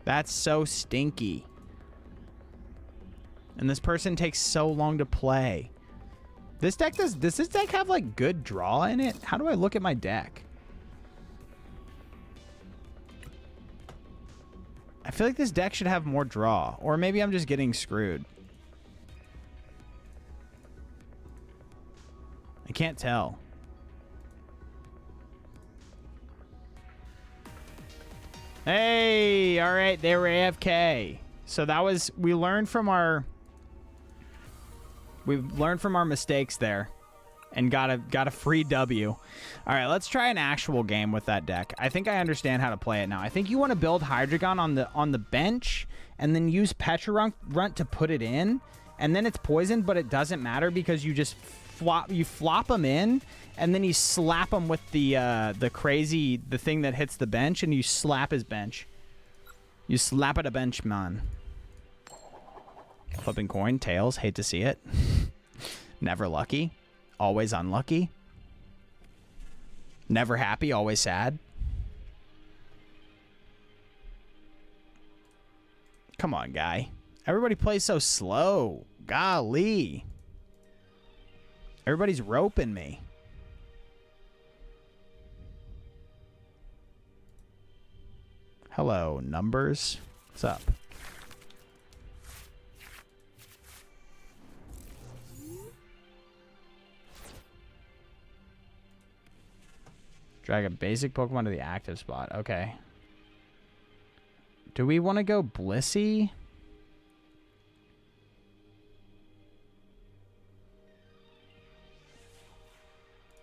That's so stinky. And this person takes so long to play. Does this deck have like good draw in it? How do I look at my deck? I feel like this deck should have more draw. Or maybe I'm just getting screwed. I can't tell. Hey, all right, they were AFK. So that was, we learned from our mistakes there and got a free W. All right, let's try an actual game with that deck. I think I understand how to play it now. I think you want to build Hydreigon on the bench and then use Pecharunt to put it in, and then it's poisoned, but it doesn't matter because you just flop them in, and then you slap them with the thing that hits the bench, and you slap his bench. You slap at a bench, man. Flipping coin, tails, hate to see it. Never lucky, always unlucky. Never happy, always sad. Come on, guy. Everybody plays so slow. Golly. Everybody's roping me. Hello, numbers. What's up? Drag a basic Pokemon to the active spot. Okay. Do we want to go Blissey?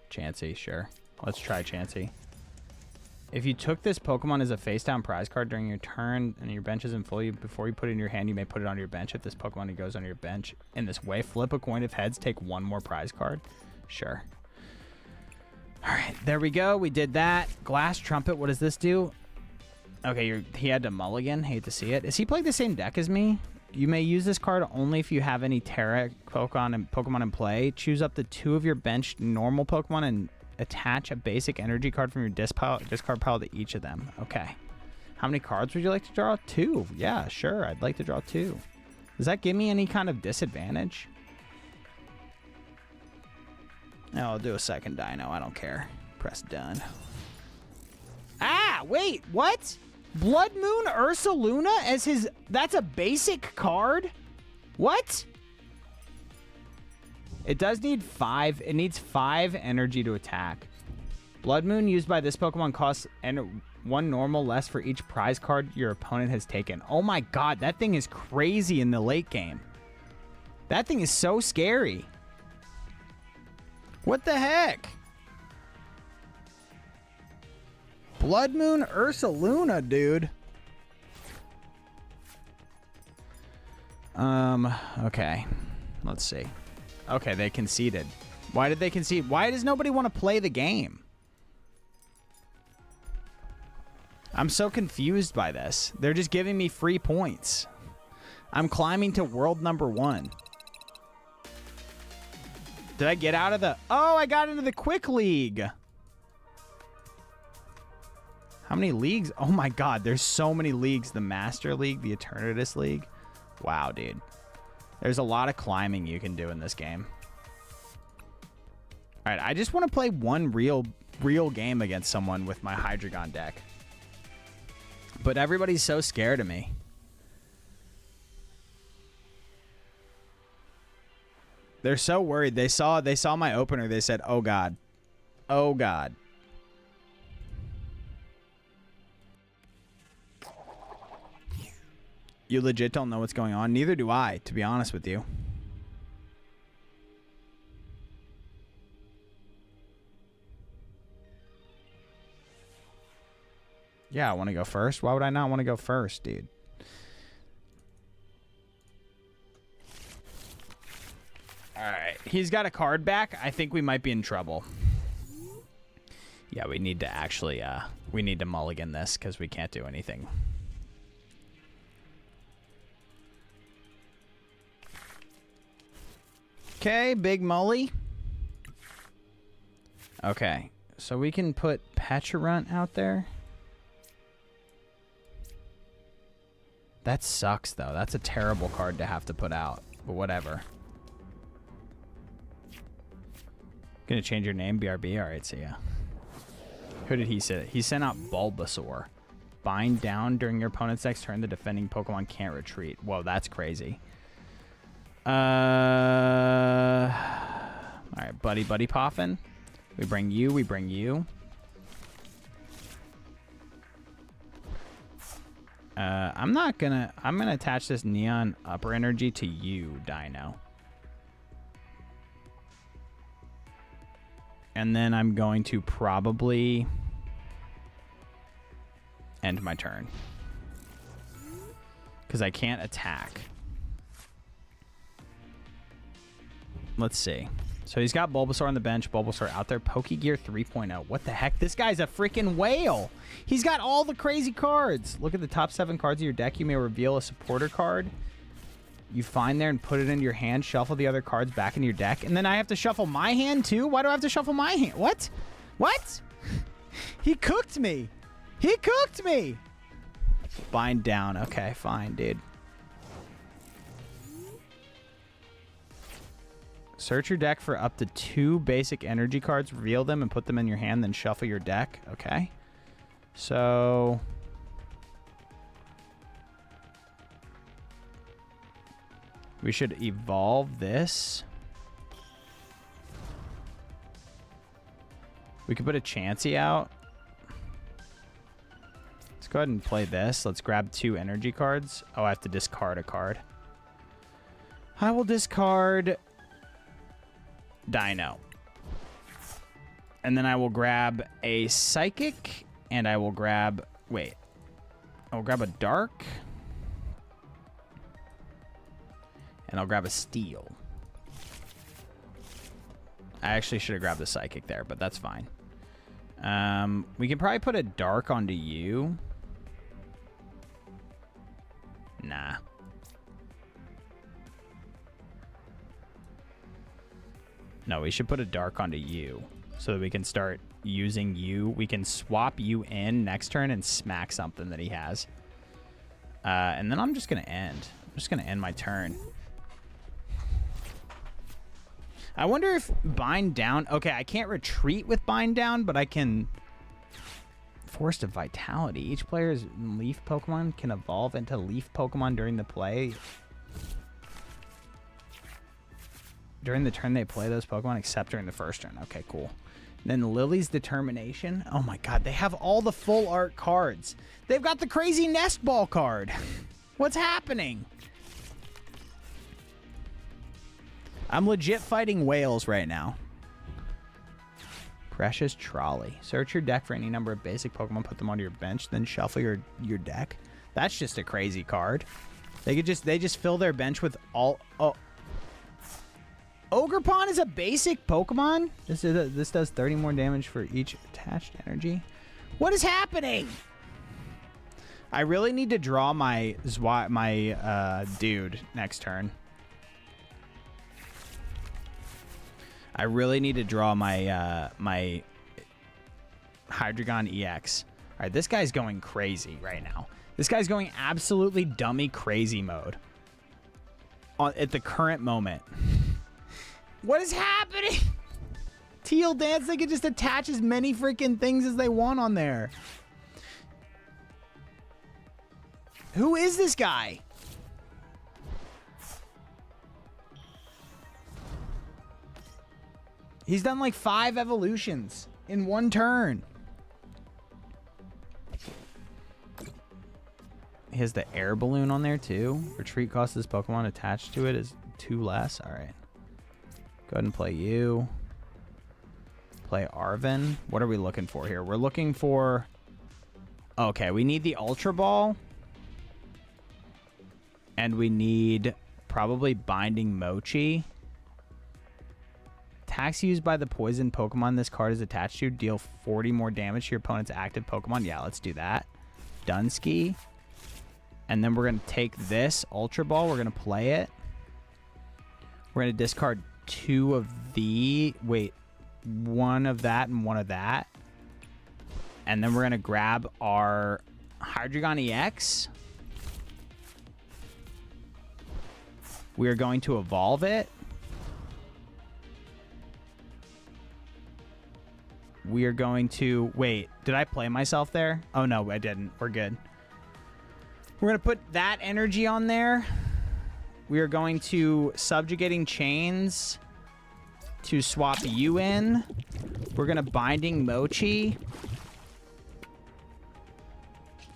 Chansey, sure. Let's try Chansey. If you took this Pokemon as a face-down prize card during your turn and your bench isn't full, before you put it in your hand, you may put it on your bench. If this Pokemon goes on your bench in this way, flip a coin. If heads, take one more prize card. Sure. All right, there we go. We did that. Glass Trumpet, what does this do? Okay, he had to mulligan. Hate to see it. Is he playing the same deck as me? You may use this card only if you have any Terra Pokemon in play. Choose up to 2 of your bench normal Pokemon and attach a basic energy card from your discard pile to each of them. Okay. How many cards would you like to draw? 2. Yeah, sure. I'd like to draw 2. Does that give me any kind of disadvantage? No, I'll do a second dino. I don't care. Press done. Ah, wait. What? Blood Moon Ursaluna as his... That's a basic card? What? It does need 5. It needs 5 energy to attack. Blood Moon used by this Pokemon costs 1 normal less for each prize card your opponent has taken. Oh my god, that thing is crazy in the late game. That thing is so scary. What the heck? Blood Moon Ursaluna, dude. Okay. Let's see. Okay, they conceded. Why did they concede? Why does nobody want to play the game? I'm so confused by this. They're just giving me free points. I'm climbing to world number 1. Did I get out of the... Oh, I got into the quick league. How many leagues? Oh my god, there's so many leagues. The Master League, the Eternatus League. Wow, dude. There's a lot of climbing you can do in this game. All right, I just want to play one real game against someone with my Hydreigon deck. But everybody's so scared of me. They're so worried. They saw my opener. They said, "Oh god. Oh god." You legit don't know what's going on. Neither do I, to be honest with you. Yeah, I want to go first. Why would I not want to go first, dude? All right. He's got a card back. I think we might be in trouble. Yeah, we need to actually, we need to mulligan this because we can't do anything. Okay, big mully. Okay, so we can put Pecharunt out there. That sucks, though. That's a terrible card to have to put out, but whatever. Gonna change your name, BRB? All right, see ya. Who did he say? He sent out Bulbasaur. Bind down during your opponent's next turn. The defending Pokemon can't retreat. Whoa, that's crazy. All right, Buddy Poffin. We bring you. We bring you. I'm gonna attach this Neon Upper Energy to you, Dino. And then I'm going to probably end my turn. Because I can't attack. Let's see. So he's got Bulbasaur on the bench. Bulbasaur out there. Pokegear 3.0. What the heck? This guy's a freaking whale. He's got all the crazy cards. Look at the top 7 cards of your deck. You may reveal a supporter card. You find there and put it into your hand. Shuffle the other cards back into your deck. And then I have to shuffle my hand too? Why do I have to shuffle my hand? What? What? He cooked me. He cooked me. Bind down. Okay, fine, dude. Search your deck for up to 2 basic energy cards. Reveal them and put them in your hand. Then shuffle your deck. Okay. So... we should evolve this. We could put a Chansey out. Let's go ahead and play this. Let's grab 2 energy cards. Oh, I have to discard a card. I will discard Dino. And then I will grab a Psychic. And I will grab... wait. I'll grab a Dark. And I'll grab a Steel. I actually should have grabbed the Psychic there, but that's fine. We could probably put a Dark onto you. Nah. No, we should put a Dark onto you so that we can start using you. We can swap you in next turn and smack something that he has. And then I'm just going to end. I'm just going to end my turn. I wonder if Bind Down... okay, I can't retreat with Bind Down, but I can... Force of Vitality. Each player's Leaf Pokemon can evolve into Leaf Pokemon during the play. During the turn they play those Pokemon, except during the first turn. Okay, cool. Then Lily's Determination. Oh my god, they have all the full art cards. They've got the crazy Nest Ball card. What's happening? I'm legit fighting whales right now. Precious Trolley. Search your deck for any number of basic Pokemon, put them onto your bench, then shuffle your deck. That's just a crazy card. They just fill their bench with all. Oh, Ogerpon is a basic Pokemon. This does 30 more damage for each attached energy. What is happening? I really need to draw my dude next turn. I really need to draw my my Hydreigon EX. All right, this guy's going crazy right now. This guy's going absolutely dummy crazy mode at the current moment. What is happening? Teal Dance, they can just attach as many freaking things as they want on there. Who is this guy? He's done like 5 evolutions in one turn. He has the air balloon on there too. Retreat cost this Pokemon attached to it is 2 less. All right. Go ahead and play you. Play Arven. What are we looking for here? We're looking for... Okay, we need the Ultra Ball. And we need probably Binding Mochi. Attacks used by the poison Pokemon this card is attached to deal 40 more damage to your opponent's active Pokemon. Yeah, let's do that. Dunsky. And then we're going to take this Ultra Ball. We're going to play it. We're going to discard 2 of the... Wait. 1 of that and 1 of that. And then we're going to grab our Hydreigon EX. We are going to evolve it. We are going to... Wait, did I play myself there? Oh, no, I didn't. We're good. We're going to put that energy on there. We are going to Subjugating Chains to swap you in. We're going to Binding Mochi.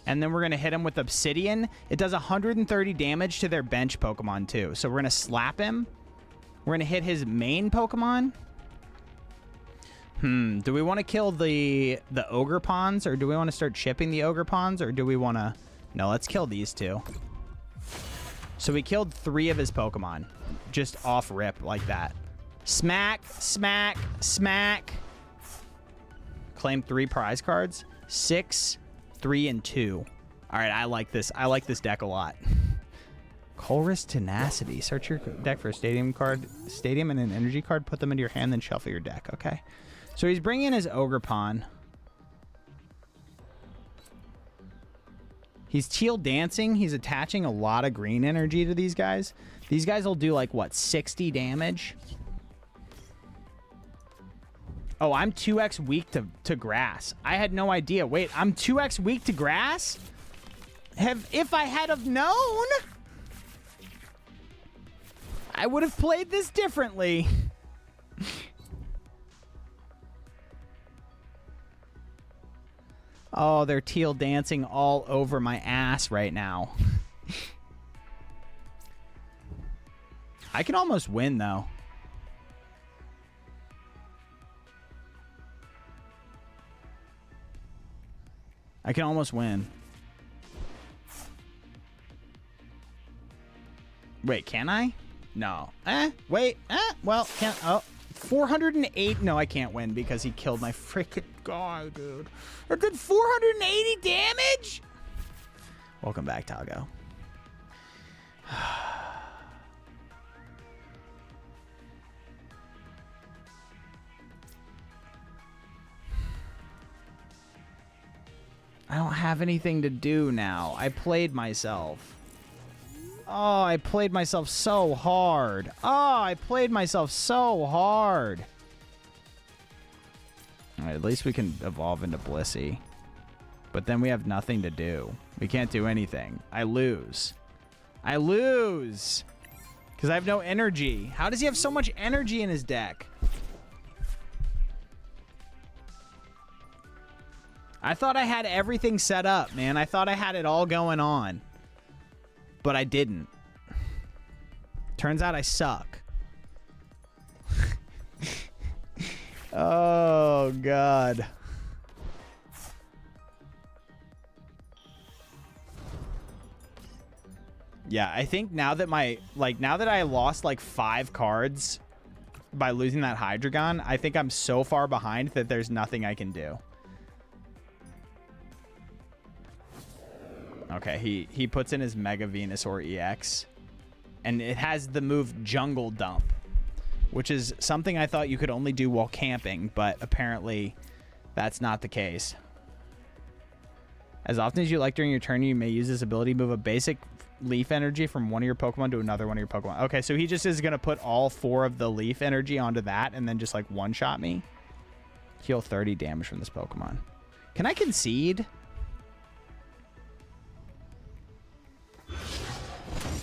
And then we're going to hit him with Obsidian. It does 130 damage to their bench Pokemon, too. So we're going to slap him. We're going to hit his main Pokemon. Do we want to kill the Ogerpons, or do we want to start shipping the Ogerpons, or do we want to... No, let's kill these 2. So we killed 3 of his Pokemon. Just off rip like that. Smack, smack, smack. Claim 3 prize cards. 6, 3, and 2. All right, I like this. I like this deck a lot. Colress Tenacity. Search your deck for a stadium card, stadium and an energy card. Put them into your hand, then shuffle your deck. Okay. So he's bringing in his Ogerpon. He's Teal Dancing. He's attaching a lot of green energy to these guys. These guys will do like, what, 60 damage? Oh, I'm 2x weak to grass. I had no idea. Wait, I'm 2x weak to grass? If I had have known, I would have played this differently. Oh, they're Teal Dancing all over my ass right now. I can almost win, though. I can almost win. Wait, can I? No. Wait. Well, can't. Oh, 408. No, I can't win because he killed my freaking guy, dude. That did 480 damage? Welcome back, Tago. I don't have anything to do now. I played myself. Oh, I played myself so hard. Oh, I played myself so hard. All right, at least we can evolve into Blissey. But then we have nothing to do. We can't do anything. I lose. I lose. Because I have no energy. How does he have so much energy in his deck? I thought I had everything set up, man. I thought I had it all going on. But I didn't. Turns out I suck. Oh, God. Yeah, I think now that now that I lost like 5 cards by losing that Hydreigon, I think I'm so far behind that there's nothing I can do. Okay, he puts in his Mega Venusaur EX, and it has the move Jungle Dump, which is something I thought you could only do while camping, but apparently that's not the case. As often as you like during your turn, you may use this ability to move a basic leaf energy from one of your Pokemon to another one of your Pokemon. Okay, so he just is going to put all 4 of the leaf energy onto that and then just like one-shot me. Heal 30 damage from this Pokemon. Can I concede?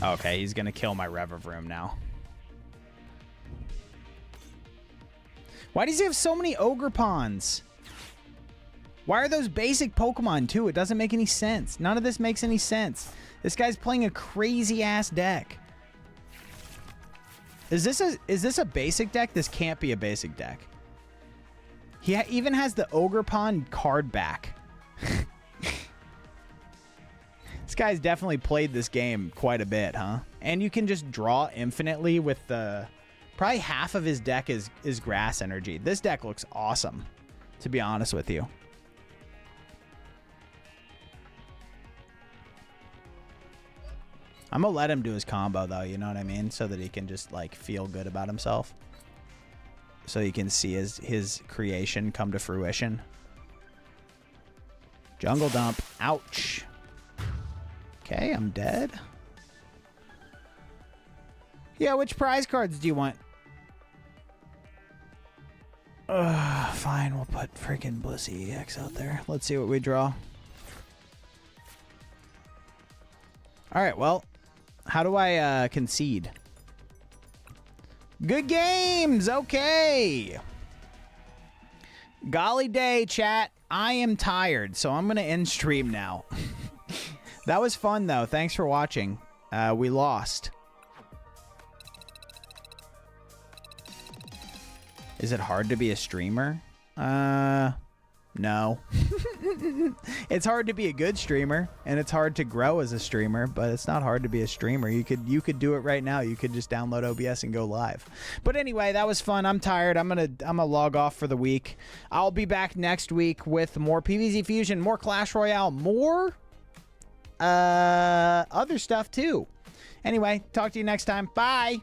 Okay, he's going to kill my Revavroom now. Why does he have so many Ogerpons? Why are those basic Pokemon too? It doesn't make any sense. None of this makes any sense. This guy's playing a crazy ass deck. Is this a basic deck? This can't be a basic deck. He even has the Ogerpon card back. This guy's definitely played this game quite a bit, huh? And you can just draw infinitely with the... Probably half of his deck is grass energy. This deck looks awesome, to be honest with you. I'm going to let him do his combo, though, you know what I mean? So that he can just, like, feel good about himself. So he can see his creation come to fruition. Jungle Dump. Ouch. Okay, I'm dead. Yeah, which prize cards do you want? Fine, we'll put freaking Blissey EX out there. Let's see what we draw. All right, well, how do I concede? Good games, okay. Golly day, chat. I am tired, so I'm going to end stream now. That was fun, though. Thanks for watching. We lost. Is it hard to be a streamer? No. It's hard to be a good streamer, and it's hard to grow as a streamer, but it's not hard to be a streamer. You could do it right now. You could just download OBS and go live. But anyway, that was fun. I'm tired. I'm gonna log off for the week. I'll be back next week with more PvZ Fusion, more Clash Royale, more other stuff too. Anyway, talk to you next time. Bye.